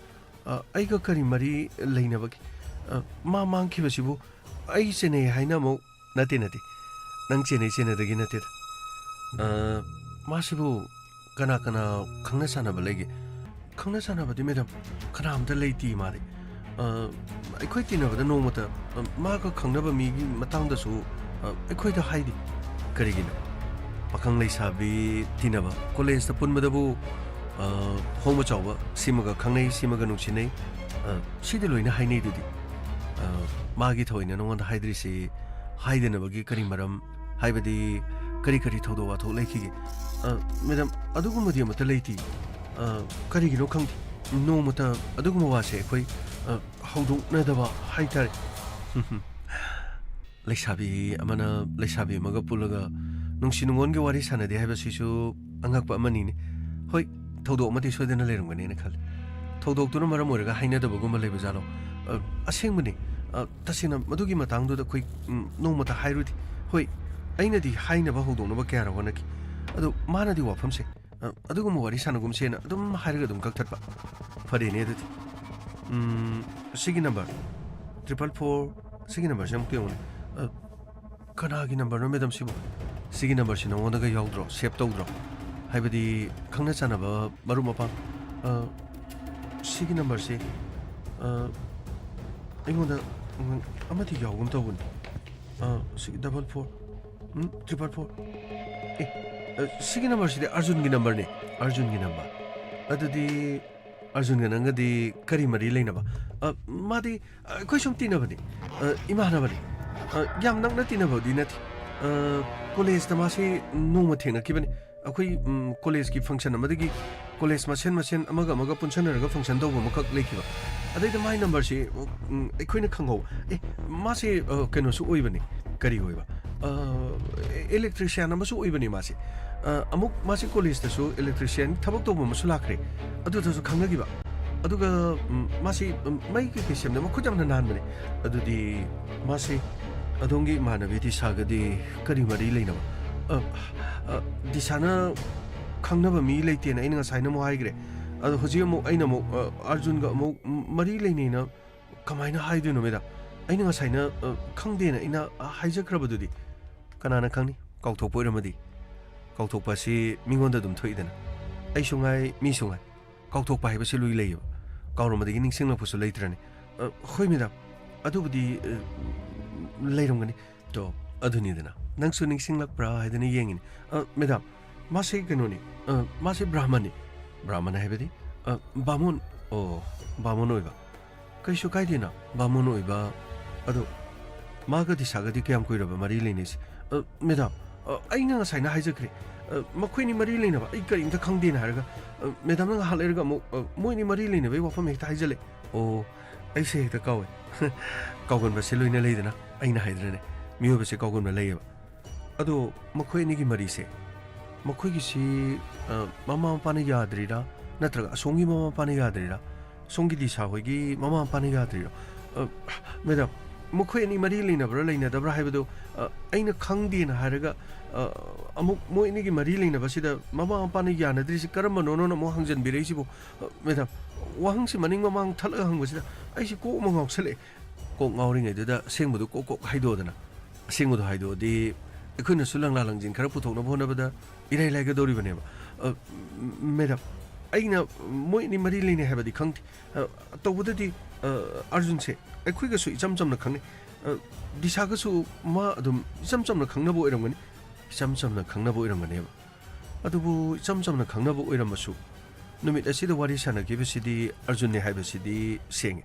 Ay ka karimari laina bagi. Mamang kibasibu. Ay sene haina mo nati. Nang sene dagi nati. Masibu kana kangna sana balagi. Kangna sana badi madam. Kana amda laiti mari. ꯑꯩꯈꯣꯏ ꯇꯤꯟꯅꯕꯗ ꯅꯣꯡꯃꯇ ꯃꯥꯒ ꯈꯪꯅꯕ ꯃꯤꯒꯤ ꯃꯇꯥꯡꯗꯁꯨ ꯑꯩꯈꯣꯏꯗ ꯍꯥꯏꯗꯤ ꯀꯔꯤꯒꯤꯅꯣ ꯄꯥꯈꯪ ꯂꯩꯁꯥꯕꯤ ꯇꯤꯟꯅꯕ ꯀꯣꯂꯦꯖꯇ ꯄꯨꯟꯕꯗꯕꯨ ꯍꯣꯡꯕ ꯆꯥꯎꯕ ꯁꯤꯃꯒ ꯈꯪꯅꯩ ꯁꯤꯃꯒ ꯅꯨꯡꯁꯤꯅꯩ ꯁꯤꯗꯤ ꯂꯣꯏꯅ ꯍꯥꯏꯅꯩꯗꯨꯗꯤ ꯃꯥꯒꯤ ꯊꯑꯣꯏꯅ ꯅꯉꯣꯟꯗ ꯍꯥꯏꯗ꯭ꯔꯤꯁꯤ ꯍꯥꯏꯗꯅꯕꯒꯤ ꯀꯔꯤ ꯃꯔꯝ ꯍꯥꯏꯕꯗꯤ ꯀꯔꯤ ꯊꯧꯗꯣꯛ ꯋꯥꯊꯣꯛ ꯂꯩꯈꯤꯒꯦ ꯃꯦꯗꯥꯝ ꯑꯗꯨꯒꯨꯝꯕꯗꯤ ꯑꯃꯠꯇ ꯂꯩꯇꯦ ꯀꯔꯤꯒꯤꯅꯣ ꯈꯪꯗꯦ ꯅꯣꯡꯃꯇ ꯑꯗꯨꯒꯨꯝꯕ ꯋꯥꯁꯦ ꯑꯩꯈꯣꯏ ꯍꯧꯗꯣꯛꯅꯗꯕ ꯍꯥꯏꯇꯥꯔꯦ ꯂꯩꯁꯥꯕꯤ ꯑꯃꯅ ꯂꯩꯁꯥꯕꯤ ꯑꯃꯒ ꯄꯨꯜꯂꯒ ꯅꯨꯡꯁꯤ ꯅꯨꯡꯉꯣꯟꯒꯤ ꯋꯥꯔꯤ ꯁꯥꯟꯅꯗꯦ ꯍꯥꯏꯕꯁꯤꯁꯨ ꯑꯉꯛꯄ ꯑꯃꯅꯤꯅꯦ ꯍꯣꯏ ꯊꯧꯗꯣꯛ ꯑꯃꯗꯤ ꯁꯣꯏꯗꯅ ꯂꯩꯔꯝꯒꯅꯤꯅ ꯈꯜꯂꯤ ꯊꯧꯗꯣꯛꯇꯨꯅ ꯃꯔꯝ ꯑꯣꯏꯔꯒ ꯍꯥꯏꯅꯗꯕꯒꯨꯝꯕ ꯂꯩꯕꯖꯥꯠꯂꯣ ꯑꯁꯦꯡꯕꯅꯤ ꯇꯁꯦꯡꯅ ꯃꯗꯨꯒꯤ ꯃꯇꯥꯡꯗꯨꯗ ꯑꯩꯈꯣꯏ ꯅꯣꯡꯃꯇ ꯍꯥꯏꯔꯨꯗꯤ ꯍꯣꯏ ꯑꯩꯅꯗꯤ ꯍꯥꯏꯅꯕ ꯍꯧꯗꯣꯛꯅꯕ ꯀꯌꯥꯔꯛ ꯍꯣꯠꯅꯈꯤ ꯑꯗꯨ ꯃꯥꯅꯗꯤ ꯋꯥꯐꯝꯁꯦ ꯑꯗꯨꯒꯨꯝꯕ ꯋꯥꯔꯤ ꯁꯥꯟꯅꯒꯨꯝꯁꯦꯅ ꯑꯗꯨꯝ ꯍꯥꯏꯔꯒ ꯑꯗꯨꯝ ꯀꯛꯊꯠꯄ ꯐꯔꯦꯅꯦ ꯑꯗꯨꯗꯤ ꯁꯤꯒꯤ ꯅꯝꯕꯔ 444 ꯁꯤꯒꯤ ꯅꯝꯕꯔꯁꯦ ꯑꯃꯨꯛ ꯌꯦꯡꯉꯨꯅꯦ ꯀꯅꯥꯒꯤ ꯅꯝꯕꯔꯅꯣ ꯃꯦꯗꯥꯝ ꯁꯤꯕꯨ ꯁꯤꯒꯤ ꯅꯝꯕꯔꯁꯤ ꯅꯉꯣꯟꯗꯒ ꯌꯥꯎꯗ꯭ꯔꯣ ꯁꯦꯞ ꯇꯧꯗ꯭ꯔꯣ ꯍꯥꯏꯕꯗꯤ ꯈꯪꯅ ꯆꯥꯟꯅꯕ ꯃꯔꯨꯞ ꯃꯄꯥꯡ ꯁꯤꯒꯤ ꯅꯝꯕꯔꯁꯤ ꯑꯩꯉꯣꯟꯗ ꯑꯃꯗꯤ ꯌꯥꯎꯒꯨꯝ ꯇꯧꯕꯅꯤ ꯁꯤꯒꯤ 444 시기 넘버시대 아준기 넘버네 아준기 넘버 아드디 아준기 ನಂಗದಿ ಕರಿ ಮರಿ ಲೈನಬ ಮಾದಿ ಕೊಯ್ ಸುಮ್ ತಿನಬದಿ ಇಮಾನಬದಿ ಯಾಮ್ ನಂಗ್ನ ತಿನಬದಿ ನತಿ ಕಾಲೇಜ್ ದ ಮಾಸಿ ನೋಮ ಥೇನ ಕಿಬನಿ ಅಖೋಯ್ ಕಾಲೇಜ್ ಗಿ ಫಂಕ್ಷನ್ ಅಮದಗಿ ಕಾಲೇಜ್ ಮಸೆನ್ ಅಮಗ ಪುನ್ಸನರಗ ಫಂಕ್ಷನ್ ದೌಬ ಮಖಕ್ ಲೈಕಿಬ ಅದೈದ ಮಾೈ ನಂಬರ್ ಸಿ ಅಖೋಯ್ನ ಖಂಗೌ ಮಾಸಿ ಕೈನೋಸು ಒಯ್ಬನಿ ಕರಿ ಒಯ್ಬ electrician amsu oibani masi amuk masi college tasu electrician thabak to masu lakre adu tasu khangnagiba aduga masi mai ki kisem na khujam na nan bane adudi masi adongi manabi ti sagadi kari mari leina disana khangnaba mi leite na ina saina mo haigre adu hoji mo aina mo arjun ga mo mari leinina kamaina haidu no meda aina saina khangde na ina haijakrabadudi kanana khangni kautthokpa oiramadi kautthokpa si mingonda dum thoidana ai sungai mi sungai kautthokpa haibasi lui leiba kauramadi ningsinglakpusu leitrani hoi midam adubudi leiramgani to aduni dana nangsu ningsinglakpra haidani yengini madam masi kanoni masi brahman haibadi bamun o bamun oiba kaisu kaidina bamun oiba ado magadi sagadi kyam koiraba mari leinis madam aina saina haijakre makhoi mari leina ba ai kari inta khangde na harga madam nga halerga moi ni mari leina be wafam hekta haijale o ai se hekta kawe kawgon ba seloina leidana aina haidrane miyo ba se kawgon ba leiba ado makhoi ni gi mari se makhoi gi si mama pani yadrira natraga songi mama pani yadrira songi di sa hoigi mama pani yadrira Madam, Mokoi any Marilina Bralina, the Brahado, Aina Kangdin Haraga, Amok Moinigi Marilina Basida, Mama Panigana, there is a Karamano, no Mohans and Biresibo, Madam, Wangsi Maning among Talahang was I should go among Oxley. Kok ngawring ay dada sing mo do kok haido dana sing mo do haido di ikun sulang lalang jin kara putok na bona bada irai lai ga dori bane ba madam aina moi ni marili ne haba di khangti to bada di arjun se akhui ga su icham cham na khangni disha ga su ma adum icham cham na khangna bo iram gani icham cham na khangna bo iram gani ba adubu icham cham na khangna bo iram masu numit asida wari sana gi besidi arjun ne haba sidi sing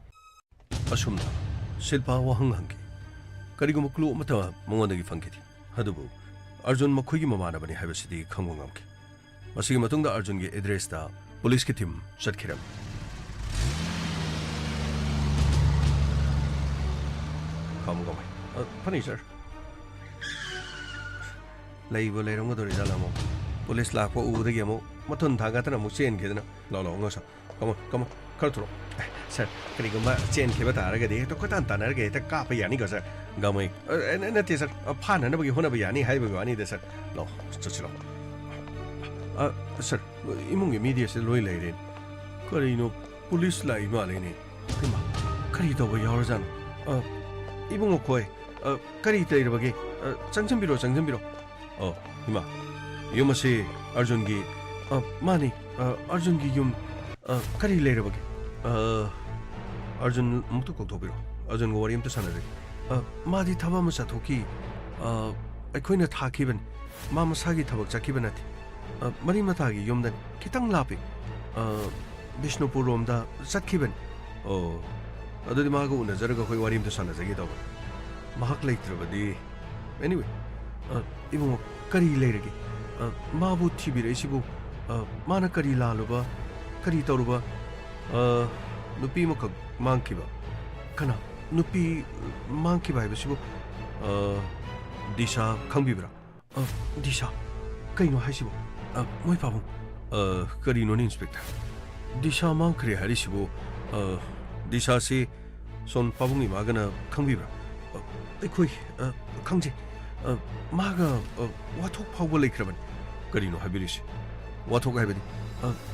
asumna Silpa wahang hangi. Karigo maklu mata mongonagi fangkiti. Hadubu. Arjun makuigi mamana bani habasidi kangwangamki. Masigi matungda Arjun ge address da police ki team satkiram. Kamgamai. Funny sir. Laibo lairong dori dalamo. Police la ko udagi mo matun thagatana mo chen kedana. Lolo ngosa. Come on. Karturo. Sir, karigo ma chen ke bataraga de to kotan tanarga ta ka pa yani ga sir. Gamai. Nati sir. Phana na bagi hona ba yani hai ba ani de sir. Lo, chilo. Sir, imungi media se loi leire. Karino police la ima leine. Kima. Kari to ba yawar jan. Ibungo koi. Kari tai bagi. Changjambiro. Ima. Yumase Arjun gi mani Arjun gi yum kari leire bagi. Arjun muktu kok thobiro Arjun go wari amta sanare madi thaba ma sathoki aikoina thakiban ma masagi thabak chakiban ati mari matagi yomdan kitang lapi Bishnupur romda satkiban adudi ma go una jaraga khoi wari amta sanajagi daw mahak leitrabadi anyway ibungo kari leiragi ma bu thibire sibu mana kari laluba kari toruba nupi mo kag mangkiba kana nupi mangkiba ibasibo disha khangbibra disha kaino haisibo moi pabu karino ni inspector disha mangkre harisibo disha se son pabungi magana khangbibra ekoi khangje maga wathok phawba leikraban karino habirisi wathok haibadi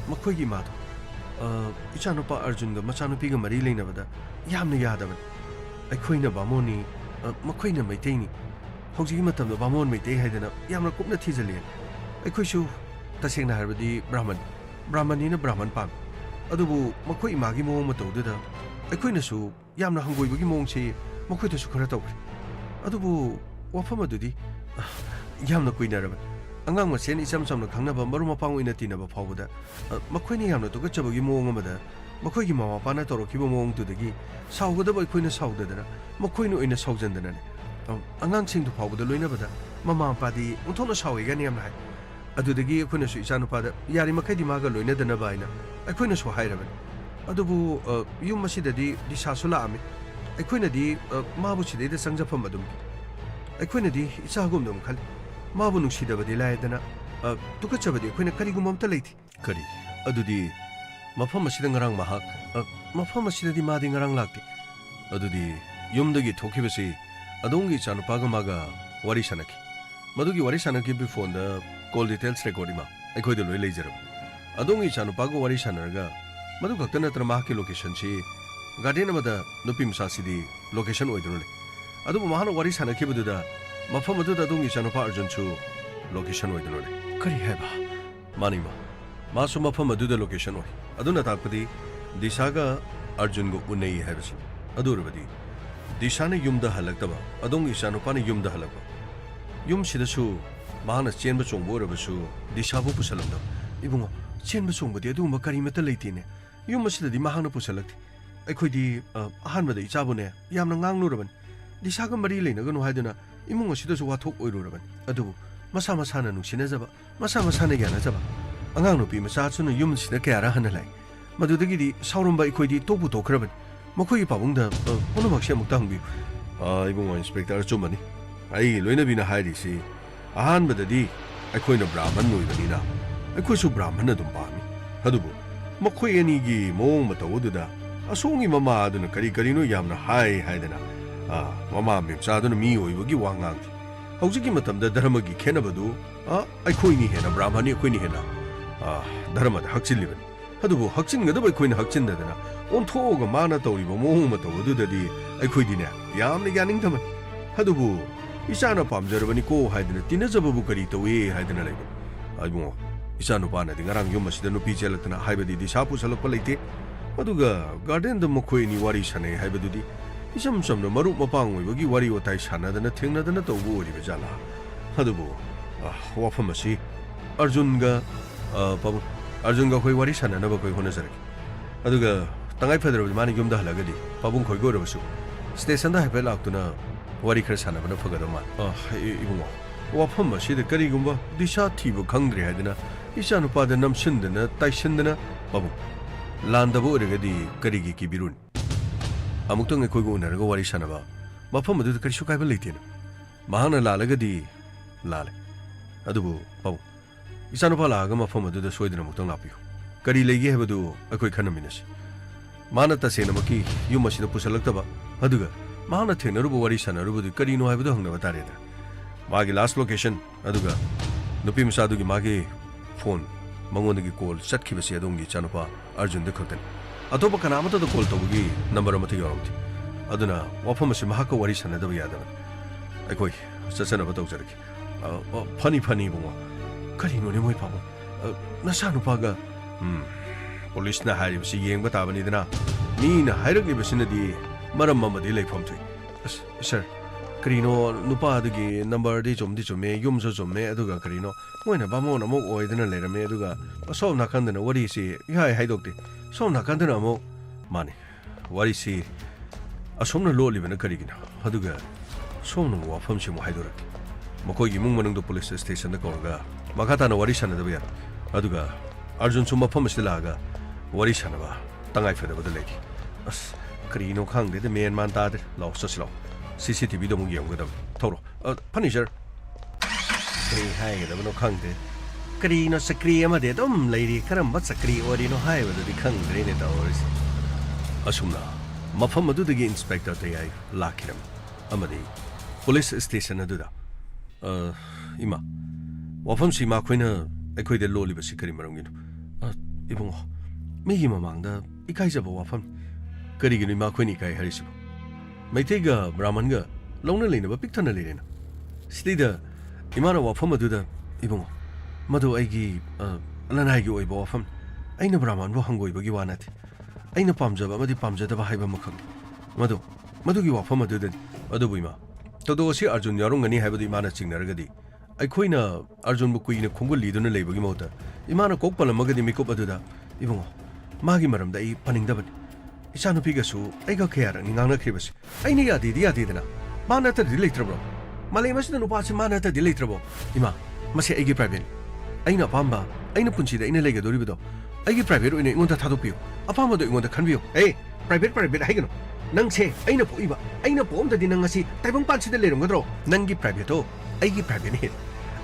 makhoi gi mado Ichanopa Arjun ga Machanupi ga Mari Lena Bada Yamna Yadavan. I queen of Bamoni, Maquina Maitani. Hogshimatam the Bamon Mate Hedena, Yamna Kupna Tizalian. I quishu Tasina Harvadi Brahman, Brahmanina Brahman Pam. Adubu Makui Magi Momato did I quinasu, Yamna Hungui Monchi, Makuita Sukaratovi. Adubu Wafama Dudi Yamna Queen Araban. Angang masen isam samna khangna ba maruma pangu ina tina ba phawda makhoi hamna to gachaba gi mong amada makhoi gi mama pana toro ki mong tu dagi saugada ba khoina saugda dana makhoi no ina saujan dana angang sing tu phawda loina bada mama padi unthona sawi ga niam hai adu dagi khoina su isanu pada yari makhai di maga loina dana ba ina khoina su hairaban adubu yum masidadi di sasula ami khoina di mabu chide de sangjapam adum khoina di isagum dum khal Mabu nungsidabadi laidana tukachabadi khoina karigum amta leiti kari adudi mafam asida ngarang mahak mafam asida di madi ngarang lakti adudi yumdagi thokibasi adongi chanupaga maga wari sanaki madugi wari sanaki bi phone da call details recording ma akhoi de loi leijarab adongi chanupaga wari sanarga madu gaktana tra mahaki location chi garden amada nupim sasidi location oidrone adu mahana wari sanaki bududa Mafam adu dadungi Chanopa Arjun chu location oidunone kari heba manima masu mafam adu da location oi aduna takpadi dishaga Arjun go unei hebasi adurabadi dishane yumda halaktaba adungi Chanopa ne yumda halakba yum sidasu mahana chenba chongbo rabasu dishabu pusalamda ibungo chenba chongbadi adu makari mata leitine yum masida di mahana pusalakti akhoi ahanbada ichabune yamna ngangluraban dishaga mari leinaga no haiduna imung asidasu wathok oiruraban adubu masa masana nungsinajaba masa masana yanajaba angang nupi macha chunu yum sida kayara hanalai madudagi di saurumba ikhoidi tobu tokraban makhoi pabungda punamakse mukta hangbi ibung inspector chumani ai loina bina hairi si ahanbadadi aikhoina brahman noibanina aikhoisu brahman adum pami adubu makhoi ani gi mong matawoduda asongi mama aduna kari no yamna hai haidana mama memcha aduna mi oibagi wangang hauji matamda dharma gi khenabadu aikhoi ni hena brahmani khoi ni hena dharma da hakchilliban adubu hakchin gada bai khoina hakchin dadana onthoga mana tawriba mohuma tawdu dadi aikhoi dine yamna yaning thaman adubu isana pamjarabani ko haidana tinajababu kari tawi haidana laiba aibu isanu pana di ngarang yum masida nupi chelatna haibadi di sapu salakpa leite aduga garden da mokhoi ni wari sane haibadudi isam samna maru mapang oibagi wari otai sanadana thengnadana tawbu oriba jala adubu wafam asi arjunga khoi wari sananaba khoi honajari aduga tangai federal mani yumda halagadi pabung khoi gorabasu station da haibel aktuna wari khar sanabana fagadama ibungo wafam asi de kari gumba disha thibu khangdre hadina isanu pada namsindana taisindana pabung landabo origadi karigi kibirun amuktang khoi go unaraga wari sanaba mafam adu kari shukai ba leitena mahana lalagadi lale adubu pabung isanu pala ga mafam adu da soidina muktang lapiyo kari legi hebadu akoi khanaminasi mana tasena maki yumasi da pusalaktaba aduga mahana thengnarubu wari sanarubu kari no hebadu hangnaba tareda magi last location aduga nupi msadugi magi phone mangonagi call chatkibasi adongi chanupa arjun de khaktan atopa kana amata da call tawgi number amata yoramti aduna wafam asi mahaka wari sanadaba yadaba aikoi sasana ba tawjarki funny bungo kari no ne moi pabo nasanu paga police na hari basi yengba tabani dana ni na hairagli basinadi maram mamadi leifam thai sir karino nupa adagi number di chome yum so chome aduga karino moina bamo na mo oidana lerame aduga som na kandana wari si hai haidokti som na kandana mo mani wari si asomna loli bana karigina aduga som no wafam si mo haidorak makoi gi mung manung do police station da korga makata na wari sana da ya aduga arjun summa pham silaga wari sana ba tangai feda ba da leki as karino khangde de men man ta de law soslo CCTV do mung yong gadam thoro punisher kri hai da no khangde kri no sakri ama de dom leiri karam bat sakri ori no hai ba di khangre ne tawris asumna mafam adu de inspector tayai lakhiram amadi police station adu da ima wafam sima khoina akhoi de loli ba sikari marangin ibungo megi mamangda ikaijaba wafam kari gi ma khoini kai harisibu maitega brahmanga longna leina ba pikthana leina stida imana wafam aduda ibungo madu aigi lanai gi oiba wafam aina brahman bo hangoi bagi wanati aina pamjaba amadi pamjada ba haiba makhang madu gi wafam aduda adu buima todo si arjun yarungani haibadi imana chingnaragadi aikhoina arjun bu kuina khongul liduna leibagi mota imana kokpala magadi mikop aduda ibungo magi maramda ai paningdabani isanu pigasu aiga khayara ningangna khibasi aini yadi dina mana ta dileitrabo malai masida nupa si mana ta dileitrabo ima masi aigi private aina pamba aina punchida aina lega doribido aigi private oine ingonda thadopio apama do ingonda khanbiyo private haigano nangse aina poiba aina pomda di nangasi taibang pansida lerumgadro nangi private o aigi private ne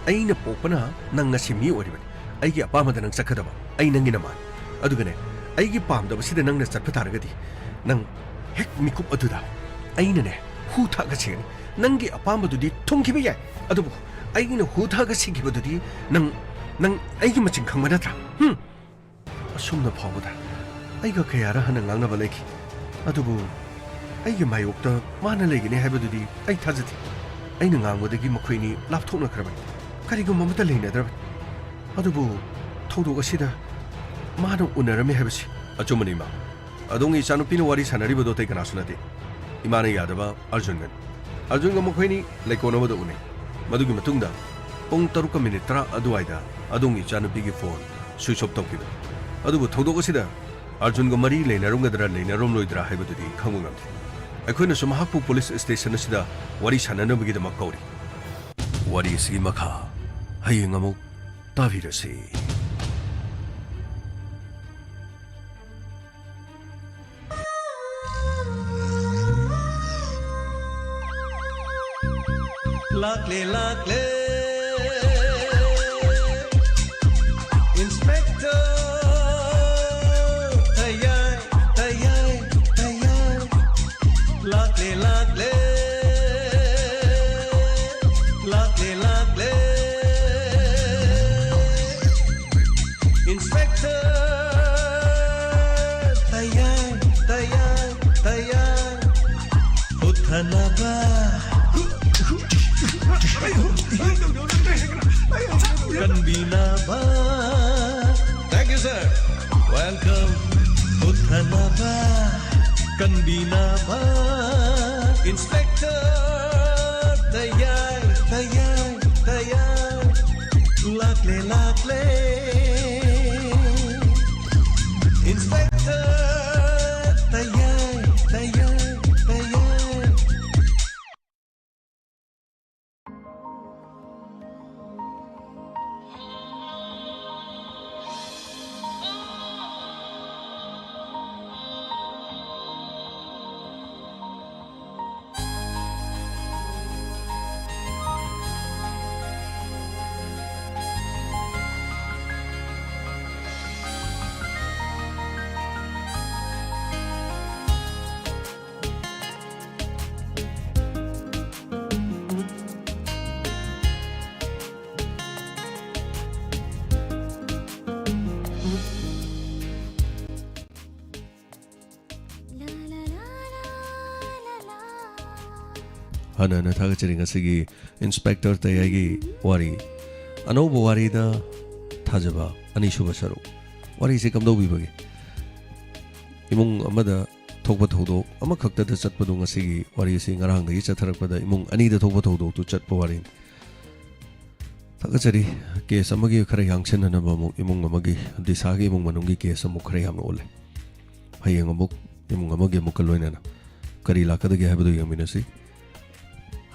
aina popana nangasi mi oribani aigi apama da nang sakadaba ai nangi nama adugane aigi pamda basida nangna chatpataragadi nang hek mikup aduda aina ne hutha ga cheni nangi apama dudi thongkiba yai adubu aigi na hutha ga sigiba dudi nang aigi machin khangmanatra asumna phawda aiga khayara hana ngangna baleki adubu aigi mayokta mana legini haibadudi ai thajati aina ngangodagi makhoini lapthokna kharaba karigum mamata leina dra adubu thodo gasida mano unarame habisi achumani ma adongi chanu pinu wari sanari bodo te kana sunate imana yadaba arjungan makhoini lekono bodo une madugi matungda pong 3 minute 3 aduaida adongi chanu pigi phone switch off tokida adubu thodo gasida arjunga mari leinarungadra leinarom loidra haibadudi khangungam ꯑꯩꯈꯣꯏꯅ ꯁꯨꯝꯍꯥꯛꯄꯨ police station ꯑꯁꯤꯗ ꯋꯥꯔꯤ ꯁꯥꯟꯅꯅꯕꯒꯤꯗꯃꯛ ꯀꯧꯔꯤ ꯋꯥꯔꯤ ꯑꯁꯤꯒꯤ ꯃꯈꯥ ꯍꯌꯦꯡ ꯑꯃꯨꯛ ꯇꯥꯕꯤꯔꯁꯤ lakle Inspector Tayai THAJABA Kanbinaba. Thank you, sir. Welcome to THAJABA Kanbinaba. Inspector Tayai, Tayai, Tayai. Lakle, lakle. Inspector Tayai, Tayai, Tayai. Hana na thagachari ngasigi Inspector Tayai wari anoba wari da THAJABA ani shuba saru wari se kamdo bibagi imung amada thokba thodo ama khakta da chatpa du ngasigi wari se ngarang dagi chatharakpa da imung ani da thokba thodo tu chatpa wari thagachari case amagi khara yangchen na ba mu imung amagi disagi imung manungi case amu khara yam ole hayeng amuk imung amagi mukaloina na kari lakada ge habdu yaminasi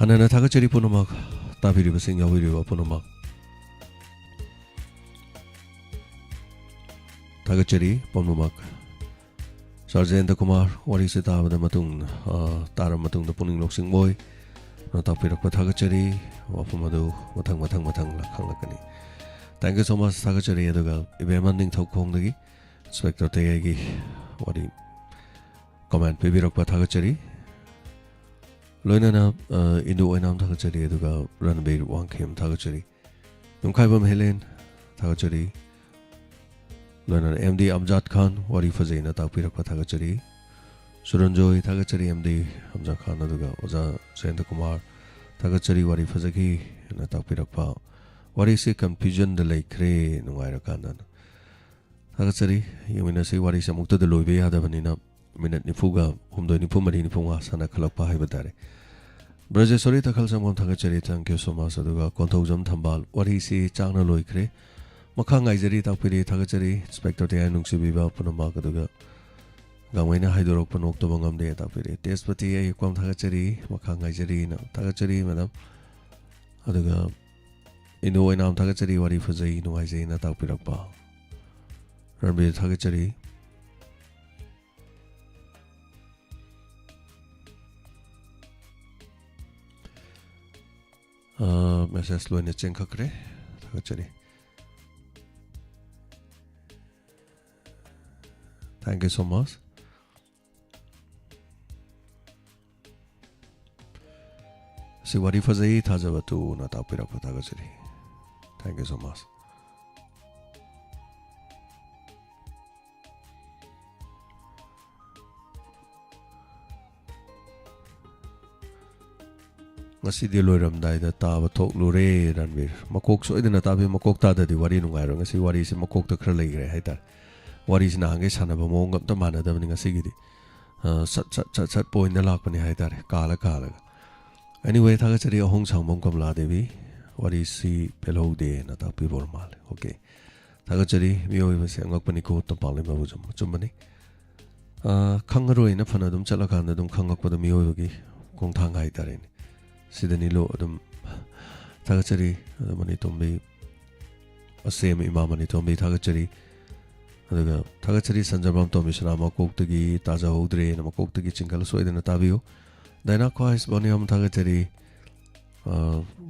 Hanana thagachari punamak tabiri basing yawiri wa punamak thagachari punamak Sergeant Kumar wari se tabada matung taram matung da puning loksing boy na tapirak pa thagachari wa pumadu matang lakhang lakani Thank you so much thagachari aduga ibemanding thokkhong dagi Inspector Tayai gi wari comment pibirak pa thagachari Loinana Indo Oinam Thagachari aduga Ranbir Wangkim Thagachari Numkaibam Helen Thagachari Loinana MD Amjad Khan Wari Fazaina Tapirakpa Thagachari Suranjoy Thagachari MD Amjad Khan aduga Oza Senda Kumar Thagachari Wari Fazaki na Tapirakpa Wari se confusion de laikre Nungaira Kanan Thagachari Yumina se Wari Samukta de Loibe Hadavanina Minute Nifuga, Humdo Nipumari Nipunga, Sana Kalapa Hibadare. Brajesori Takal Samam Thagachari, thank you so much. Aduga, Kontozam Tambal, what he say, Changna Loikre, Makang Izari Tapiri, Thagachari, Inspector Tayai Nungsibiba, Punamakaduga, Gawena Hydro Panoktabangam de Tapiri, Tespati, Kwam Thagachari, Makang Izari, Thagachari, Madam Aduga, Indo Enam Thagachari, Wari Fazai, no Izina Tapirapa, Rambi Thagachari. Message lo ni cheng khakre thagachari Thank you so much Si wari fazai THAJABA tu na tapirak pa thagachari Thank you so much Ngasi di loiram dai da taba thok lure Ranbir makok soidana tabi makok ta da di wari nungairo ngasi wari se makok ta khra leigre haitar wari sina hange sanaba mong ngam ta mana da ngasi gidi sat point na lak pani haitar kala anyway thagachari ahong sangmom kamla devi wari si pelo de na ta pi bormal okay thagachari mioi se ngak pani ko ta pale ma bujum chumani khangaroi na phana dum chala kan dum khangak pa da mioi gi kong thang haitar ni Sidani lo adum thagachari mani tombi asem imamani tombi thagachari aduga thagachari sanjarbam tombi shrama koktagi taja hodre na koktagi chingkal soidana tabiyo daina khois baniam thagachari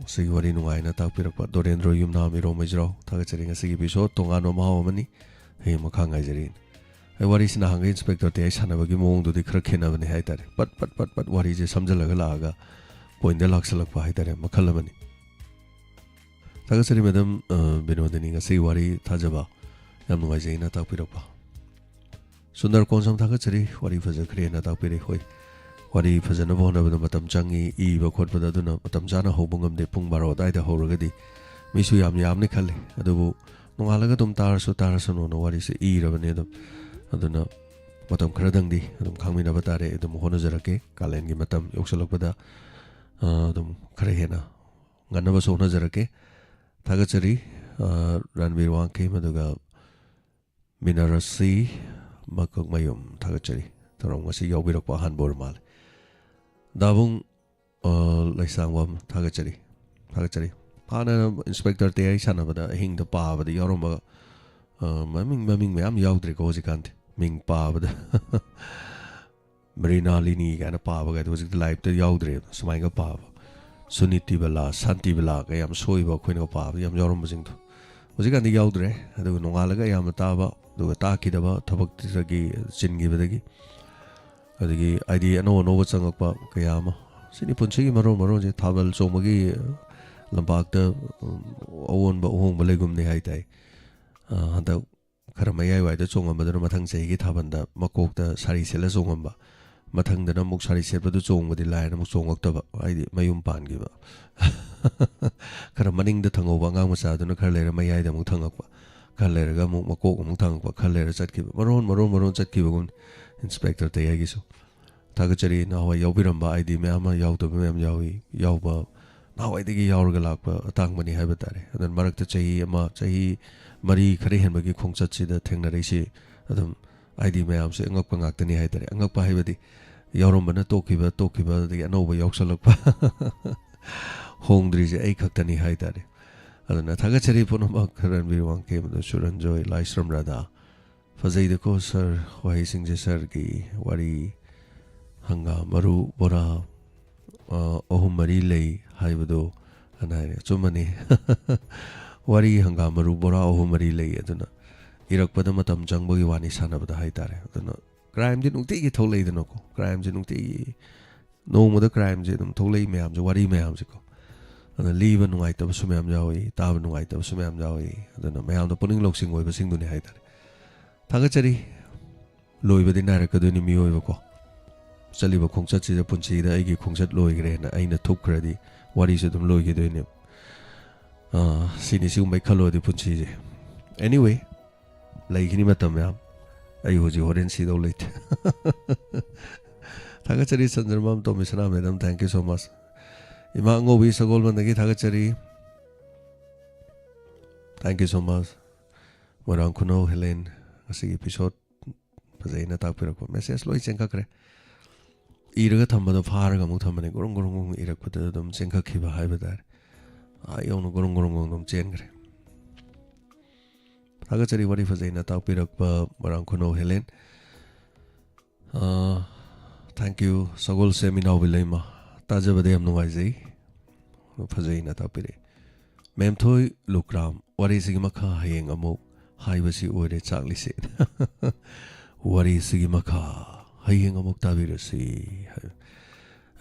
sigwari nungai na tapirakpa dorendro yumna miro majro thagachari ngasigi biso tongano maho mani he makhangai jarin wari sina hang inspector te sanabagi mong du dikhra khena bani haitare but wari je samjalaga laga point de laksalak pa haitare makhalamani thagachari madam binodani ngasi wari THAJABA yam nungai jaina tapirakpa sundar konsam thagachari wari faja khre na tapire hoi wari fazana bona bada matam changi I ba khot bada duna matam jana ho bungam de pung baro dai da ho ragadi misu yam ne khalle adubu nongalaga dum tar so no wari se I rabane dum aduna matam khradang di dum khangmina batare dum hono jarake kalen gi matam yoksalak bada dum khare hena ganna ba so na jarake thagachari ranbir wangke maduga minarasi makak mayum thagachari tarong ngasi yawbirak pa han bor mal dabung laisangwam thagachari pana inspector TAYAI sanabada hing da pa bada yarom ba maming mayam yawdre ko hojikante ming pa bada marina lini kana pa ba ga hojik live ta yawdre samai ga pa suniti bala santi bala ga yam soi ba khoin ga pa yam yarom jing to hojikante yawdre adu nongalaga yam ta ba du ta ki da ba thabak tisagi chingi badagi adigi ID ano changak pa kaya ma sini punchi gi maro je thabal chomagi lambak ta awon ba ohong ba legum ne hai tai handa khara mayai wai da chongam ba da mathang sei gi thaban da makok da sari sela chongam ba mathang da muk sari set ba du chong ba di lai na muk chongak ta ba ID mayum pan gi ba khara maning da thango ba ngang ma sa da khara le mayai da muk thangak ba khara le ga muk makok muk thang ba khara le chat ki maron chat ki ba gun inspector TAYAI gi so thagachari na wa yawbiramba ID me ama yawdo me am yawi yawba na wa idigi yawrga lakpa atang mani haiba tare adan marakta chahi mari khare henba gi khongchat si da thengna reisi adum ID me am se ngak pa ngak tani hai tare ngak pa haibadi yawrom bana tokiba digi anoba yawsalakpa hongdri je ai khaktani hai tare adana thagachari ponoma kharan birwang ke madu suranjoy laisram rada fazai de ko sir wai sing je sir ki wari hanga maru bora ohum mari lei haibado anai chumani wari hanga maru bora ohum mari lei aduna irak pada matam jangbogi wani sanabada haitare aduna crime je nukti gi tholei dano ko crime je nukti no moda crime je dum tholei meam je wari meam je ko aduna liba nungai tab sumyam jawi tab nungai tab sumyam jawi aduna meam da puning loksing oi basing duni haitare thagachari loibadi narakaduni mioi ba ko chaliba khongchat si punchi da aigi khongchat loigre na aina thukhradi wari se dum loige doine sini si umbai khalo di punchi je anyway laigini matam ya ai hoji horen si do late thagachari sanjarmam to misra madam thank you so much ima ngobi sagol bandagi thagachari thank you so much morang kuno helen asigi episode pajaina takpirakpa message loi chengka kre iraga thambada pharaga mu thamane gorong irakpada dum chengka khiba haibadar ayonu gorong dum chengre thagachari wari pajaina takpirakpa morang kuno helen thank you sagol seminar bilaima tajabade am nuai jai pajaina takpire memthoi lukram wari sigi makha hayeng amuk haibasi oire chaklise wari sigi makha hayeng amuk tabirasi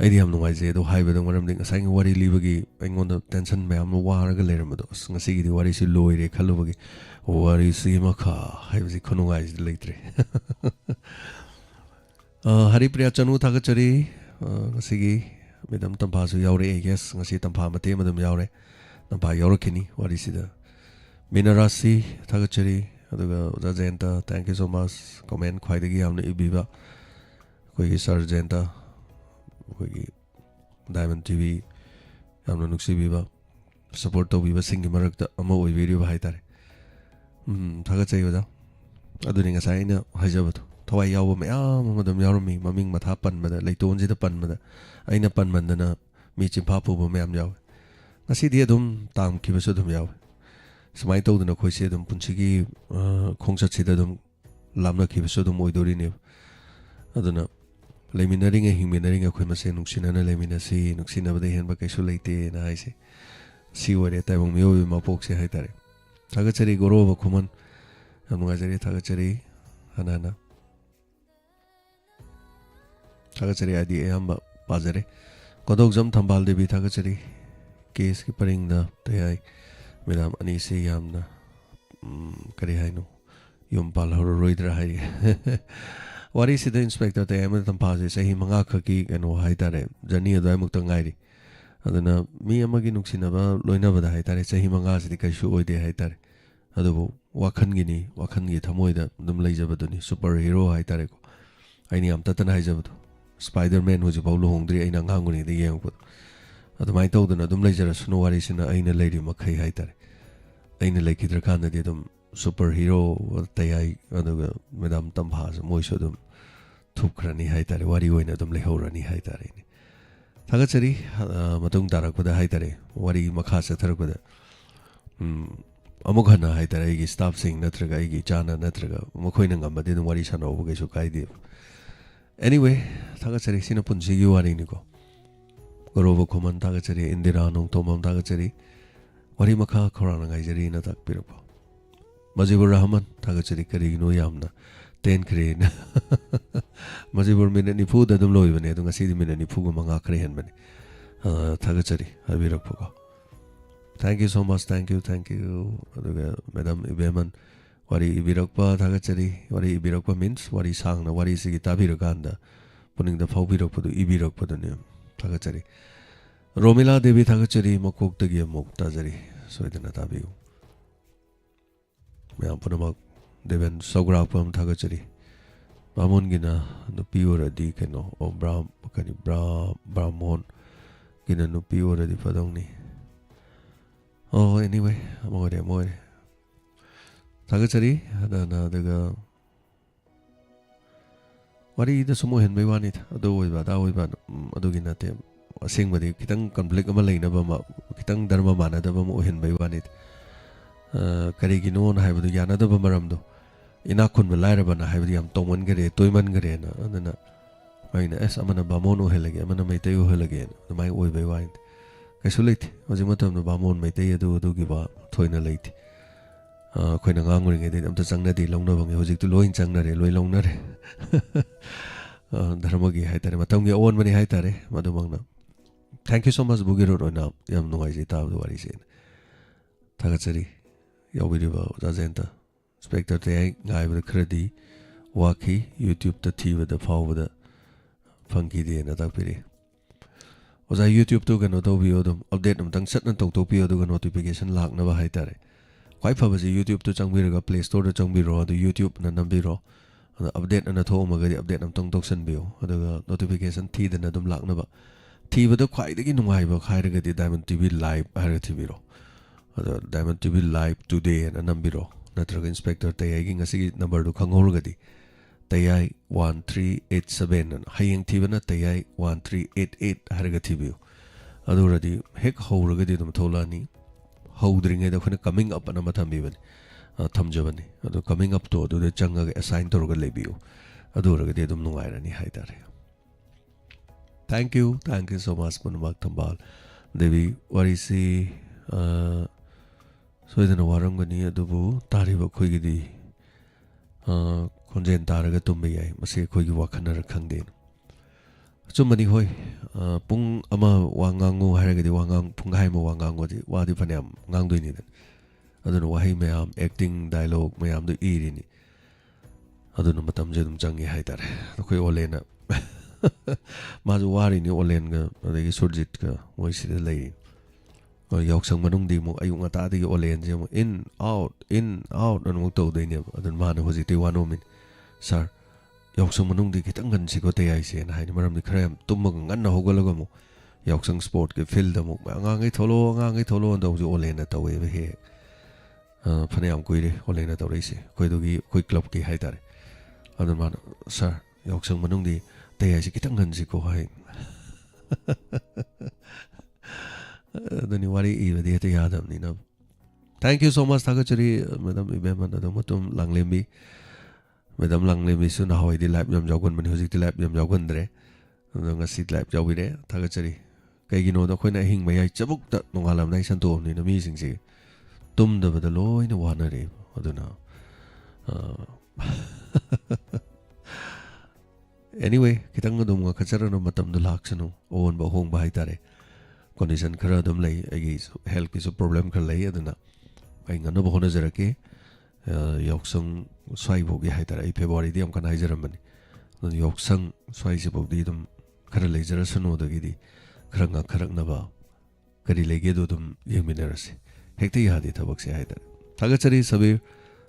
aidi am nuai je do haibadong maram ding asang wari libagi engon tension me am waraga leramado ngasi gi wari si loire khalubagi wari sigi makha haibasi khonungai leitre haripriya chanu thagachari ngasi gi medam tampa su yaure yes ngasi tampa mate madam yaure tampa yaurokini wari sida minarasi thagachari aduga jajenta thank you so much comment khwaidagi amna ibiba koi sarjenta koi diamond TV amna nuksi biba support to biba singi marakta ama oi video hai tare thagachai oda aduni nga sai na hajabatu thawai yawa mayam madam yaromi maming matha panmada leiton jida panmada aina panmandana mi chimpa pu bu mayam yaw ngasi di adum tam kibasu dum yaw smai to dana khoi se dum punchigi khongchat sida dum lamna kibasu dum oidori ne aduna leminaring a hingminaring a khoi mase nuksinana leminasi nuksina bade hen ba kaisu leite na haise si wore ta bong mio ma pok se hai tare thagachari goro ba khuman amunga jari thagachari hanana thagachari adi amba bazare kodok jam thambal devi thagachari case ki paring da TAYAI Madam ani se yamna kare haino yum pal horo roidra hai Wari sida inspector te am tam pa se hi manga khaki kano hai tare jani adai mukta ngai ri aduna mi amagi nuksina ba loina ba hai tare sahi manga sidi kai shu oide hai tare adu wakhan gi thamoi da dum lei jabaduni super hero hai tare ko aini am tatana hai jabadu Spider-Man hoji paulo hongdri aina nganguni de yeng ko adu mai to duna dum lei jara suno wari sina aina leiri makhai hai tare aina lei kidra kan de dum super hero tayai adu madam tam bha moi so dum thukhrani hai tare wari oina dum lei horani hai tare ni thagachari matung darak pada hai tare wari makha sa thar pada amughana hai tare gi staff sing natraga gi chana natraga mokhoina ngambade dum wari sana obu gesu kai de anyway thagachari sina punji gi wari ni ko gorobo khoman thagachari indira nong tomam thagachari wari makha khorana ngai jari na tak pirapa Majibur Rahman thagachari kari no yamna 10 crane Majibur minute ni fu da dum loi bane dunga sidi minute ni fu go manga kre hen bane thagachari habirak phuga thank you so much thank you aduga madam ibeman wari ibirakpa thagachari wari ibirakpa means wari sangna wari sigi tabirakanda puning da phaubirak padu ibirakpa dune thagachari Romila Devi thagachari makok tagi amok tajari soidana tabiu Mayam punamak Deven Sograpam Thagachari Bamon Gina Nupi already Kano or Bramon Gina Nupi already Padongni. Oh, anyway, more Thagachari the Wari the Sumo Hen may want it, although with Aduginate, sing with the Kitang conflict of Malina Bama, Kitang Dharma Mana, the Bamo Hen may want it. Karigino and have the Yanada Bamaramdo. Inakun Malarabana have the Amtoman Gare, Toyman Garena, and then I S. Amana Bamono Helage, Amana Mateo Helagain, the my way by wine. Casulit was a matter the Bamon Mateo do give up, Toina late. Quite a angry at the Sangnadi long novang, was it to loin Sangnare, loy longer. Dharmagi Haitare, Matongi own many Haitare, Madamana. Thank you so much, Bugiro, or now, Yam no Isita, what is it? Thagachari. Yawidiva Zazenta Spectre TAYAI Guy with the Credi Waki YouTube the T with the power with the funky day and Atapiri. Was I YouTube to an autobiodum update them tongue set and topio to a notification lock never haitare. Quite purpose YouTube to Changbiro Play Store to Changbiro the YouTube and Nambiro and the update and at home the update them tongue toxin bill the notification T the Nadum lock never T with the quite again why but higher the Diamond TV live TV. Diamond TV live today and a Nambiro. Natraga Inspector TAYAI ngasi number to Kangorgadi. TAYAI 1387 and Haying Tivana TAYAI 1388 Hargatibu. Aduradi Hek Horagadi Tolani. Holdring it coming up and a Matambivan. Tamjavani. Adu coming up to the Changa assigned to Rogalebio. Aduragadum no irony haidare. Thank you so much, Punamak Tambal. Devi Warisi. So then a warangani adubu, Tariba Quigidi Conjen Taraga Tumbay, Masi Quigi Wakana Kangdin. So many hoy, Pung Ama Wangango Haragadi Wangang, Pungaimo Wangango, Wadi Panam, Nangduin. I don't know why may am acting dialogue, may am the eating. I don't know Matam Jedum Jangi Haidar, the Quay Olena Mazuari New Olenga, the Surjitka, voice the lady. Yoksang Manung Dimo, Ayung Atadi Olen, in, out, and Moto Daniel, and man was it one woman. Sir, Yoksang Manung di Kitangan Sikote, and hide Maram the Cram, Tumung, and Hogolagamo. Yoksang Sport get filled the Mok, Angitolo, and those Olen at away here. Paneam Quiri, Olen at Orisi, Quedogi, quick club ki haitare. Other man, sir, Yoksang Manung di, they as Kitangan Siko. The Niwari even the Yadam Nina. Thank you so much, Thagachari, Madam Ibeman, Adamutum Langlembi, Madam Langlembi, soon how I did lap Yam Jogun, when he lap Yam Jogundre, and the seat lap Jawide, Thagachari. Kagino, the Quina Hing may I chabuk that no alam nice and told in a meeting. Say, Tum the law in a one I don't know. Anyway, Kitangadum, Kacharan, Matam the Laxano, owned by home by Tare. Condition Karadum lay, I guess, health is a problem. Kalay, and I know Honazarake, Yoksum Swaibo, Haitara, February, the Amkanizerman. Yoksang Swaysi Bogdidum Karale Jarasano Kranga Karaknaba Kari Legedum Yaminerasi Hekti Hadi Tabaksi Haidar Tagachari Sabir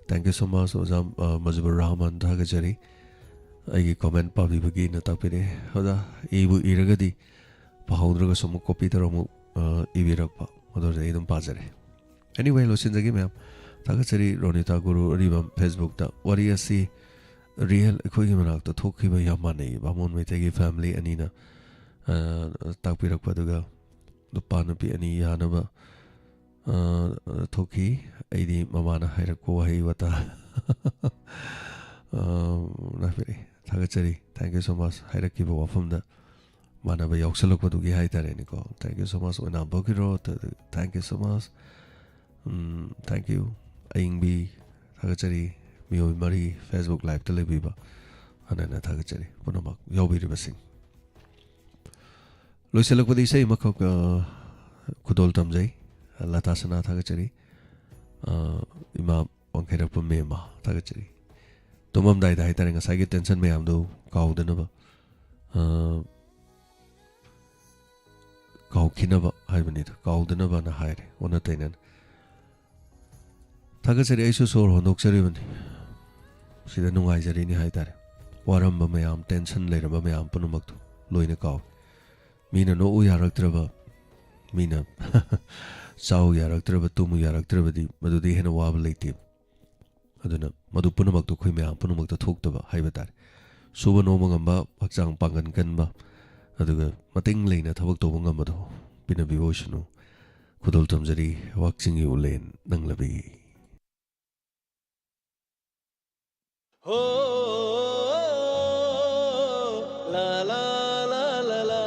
thank you so much Ozam Mazubur Rahman Tagachari I comment Pabi Bagi Natapire Hoda Ibu Iragadi Pahaudra Somu copy the Romu Ibirakpa Other Edum Pazare Anyway Lusin the game Tagachari Ronita Guru Ribam Facebook da WARI asi real Kogi Manak the Tokiba Yamani Bamon Metegi family Anina Tapirak Paduga the Panapi Ani Yanaba Toki Adi Mamana Hairako Haywata Tagachari thank you so much Hairakiba from the Manaba Yoksaloka to Gi Haitarenico thank you so much when I'm Bokiro thank you so much thank you Aingbi Tagachari Mio Mari Facebook Live Televiba Anana Tagachari Punamak Yobi Ribasing Lucialakudi say Makok Kudol Tamjay Latasana Tagachari Ima Onkerapu Mema Tagachari Tumam Dai Taring a Sagi Tension Mayamdo Kaudanaba Kaukinaba Hibanit Kaudanaba Nahire Onatainen Tagachari Asu Sor Hondoksarivan Sida Nungaizarini Haitare Waramba Mayam tension later Mayam Punumaktu Loina Kau Mina no Yaraktrava Mina Sao Yaraktrava Tumu Yaraktrava Madudi Hena Wabalati Aduna Madu Punamaktu Kuimam Punumakta Toktaba Haibatar Suba no Mangamba Paksang Pangan Kanba Aduga Mating Lane at Hawaktobangamado Pina Devotional Kudol Tamzari Waxing you lane Nanglabi Oh, la la la la la.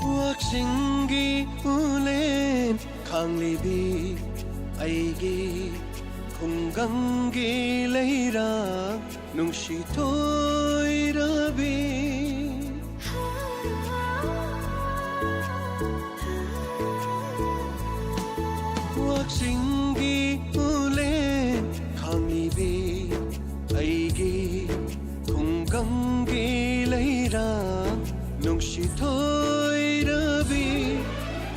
Waksingi ulen khanglibi Aigi Kungangi Leira Nungshitoi Rabi Waksingi Ule Kangibi Aigi Kungangi Leira Nungshitoi Rabi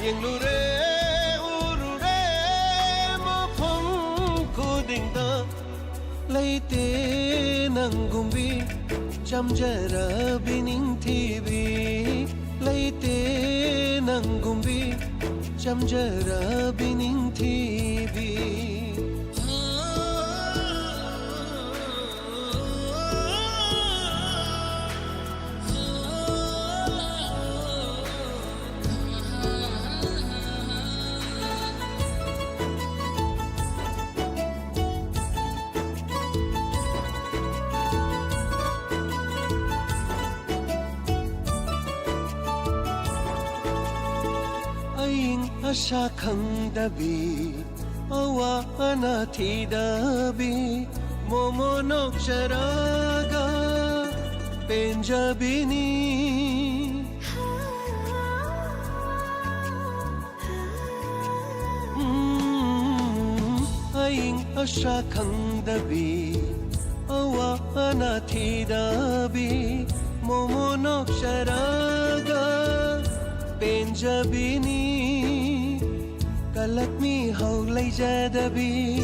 Yenglure Laite nangumbi jamjara bining tibi Laite nangumbi jamjara bining tibi Asha Kandabi Awa Anati Dabi Momonok Sharaga Benjabini Aing Asha Kandabi Awa Anati Dabi Momonok Sharaga Benjabini Kalakmi haulay jadabi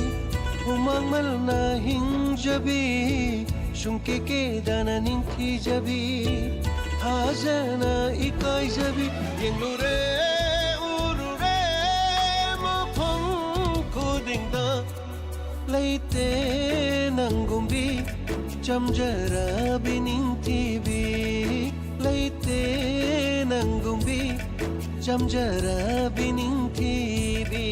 Humang malna hinjabi Shungkeke dana ninki jabi Hajana ikay jabi Yenglure urure Mapang kodingda Laite nangumbi Jamjara bining tibi Laite nangumbi Jamjara bining tibi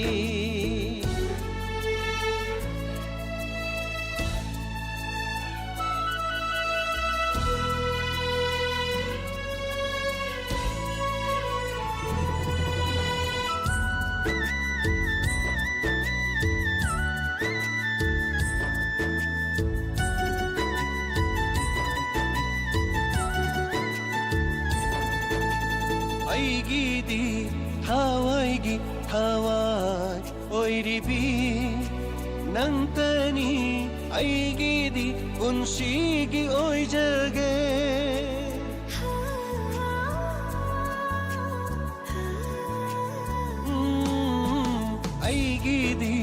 ꯑꯩꯒꯤꯗꯤ ꯊꯋꯥꯏꯒꯤ ꯊꯋꯥꯏ ꯑꯣꯏꯔꯤꯕꯤ ꯅꯪꯇꯅꯤ ꯑꯩꯒꯤꯗꯤ ꯄꯨꯟꯁꯤꯒꯤ ꯑꯣꯏꯖꯒꯦ ꯑꯩꯒꯤꯗꯤ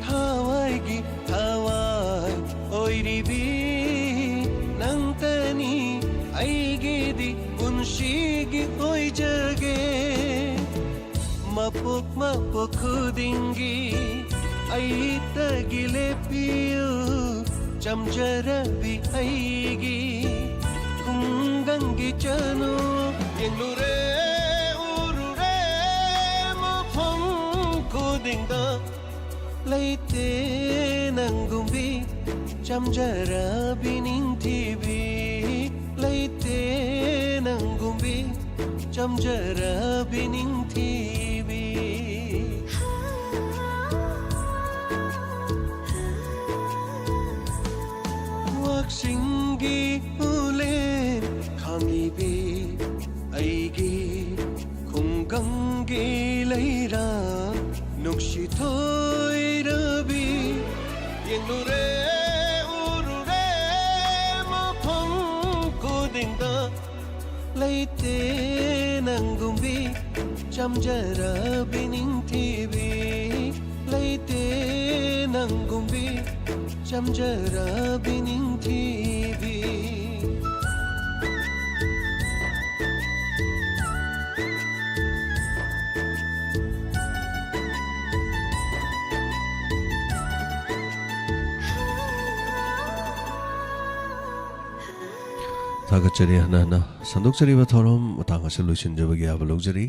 ꯊꯋꯥꯏꯒꯤ ꯊꯋꯥꯏ ꯑꯣꯏꯔꯤꯕꯤ ꯅꯪꯇꯅꯤ ꯑꯩꯒꯤꯗꯤ ꯄꯨꯟꯁꯤꯒꯤ ꯑꯣꯏꯖꯒꯦ ꯃꯄꯣꯛ ꯃꯄꯣꯛ ꯈꯨꯗꯤꯡꯒꯤ ꯑꯩꯇꯒꯤ ꯂꯦꯞꯄꯤꯌꯨ ꯆꯝꯖꯔꯕꯤ ꯑꯩꯒꯤ ꯈꯨꯡꯒꯪꯒꯤ ꯆꯅꯨ ꯌꯦꯡꯂꯨꯔꯦ ꯎꯔꯨꯔꯦ ꯃꯐꯝ ꯈꯨꯗꯤꯡꯗ ꯂꯩꯇꯦ ꯅꯪꯒꯨꯝꯕꯤ ꯆꯝꯖꯔꯕꯤ ꯅꯤꯡꯊꯤꯕꯤ ꯂꯩꯇꯦ ꯅꯪꯒꯨꯝꯕꯤ ꯆꯝꯖꯔꯕꯤ ꯅꯤꯡꯊꯤꯕꯤ ꯋꯥꯛꯁꯤꯡꯒꯤ ꯎꯂꯦꯟ ꯈꯥꯡꯂꯤꯕꯤ ꯑꯩꯒꯤ ꯈꯨꯡꯒꯪꯒꯤ ꯂꯩꯔꯥꯡ ꯅꯨꯡꯁꯤꯊꯣꯏꯔꯕꯤ ꯌꯦꯡꯂꯨꯔꯦ ꯎꯔꯨꯔꯦ ꯃꯐꯝ ꯈꯨꯗꯤꯡꯗ ꯂꯩꯇꯦ ꯅꯪꯒꯨꯝꯕꯤ ꯆꯝꯖꯔꯕꯤ ꯅꯤꯡꯊꯤꯕꯤ ꯂꯩꯇꯦ ꯅꯪꯒꯨꯝꯕꯤ ꯆꯝꯖꯔꯕꯤ ꯅꯤꯡꯊꯤꯕꯤ थागतचरी हना संदोकचरीब थोरम मतंग असे लोइसिनजबगी आबा लौजरी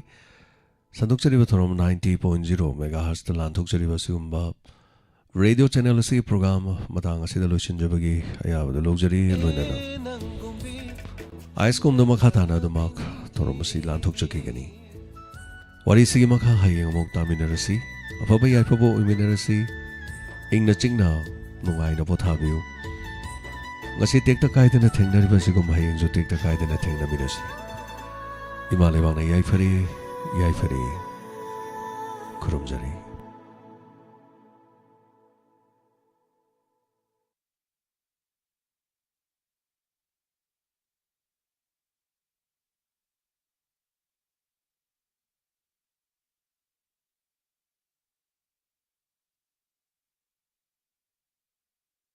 संदोकचरीब थोरम 90.0 मेगाहर्ट्ज ता लांथोकचरीब सिगुम्बा रेडियो चैनल असे प्रोग्राम मतंग असे लोइसिनजबगी आयाबा लौजरी लोइनना आइसकोम द मखा थाना द मख थोरम असे लांथोकचकीगनी वारी सिगी मखा हायेंग मोक तामिनरसी अफबा याइफबो उमिनरसी इंगना चिंगना नुंगाइना पोथाबियु ngasi tekta kaidana thengnari basigum hayeng jo tekta kaidana thengnabirasi imale bangna yai fari khurumjari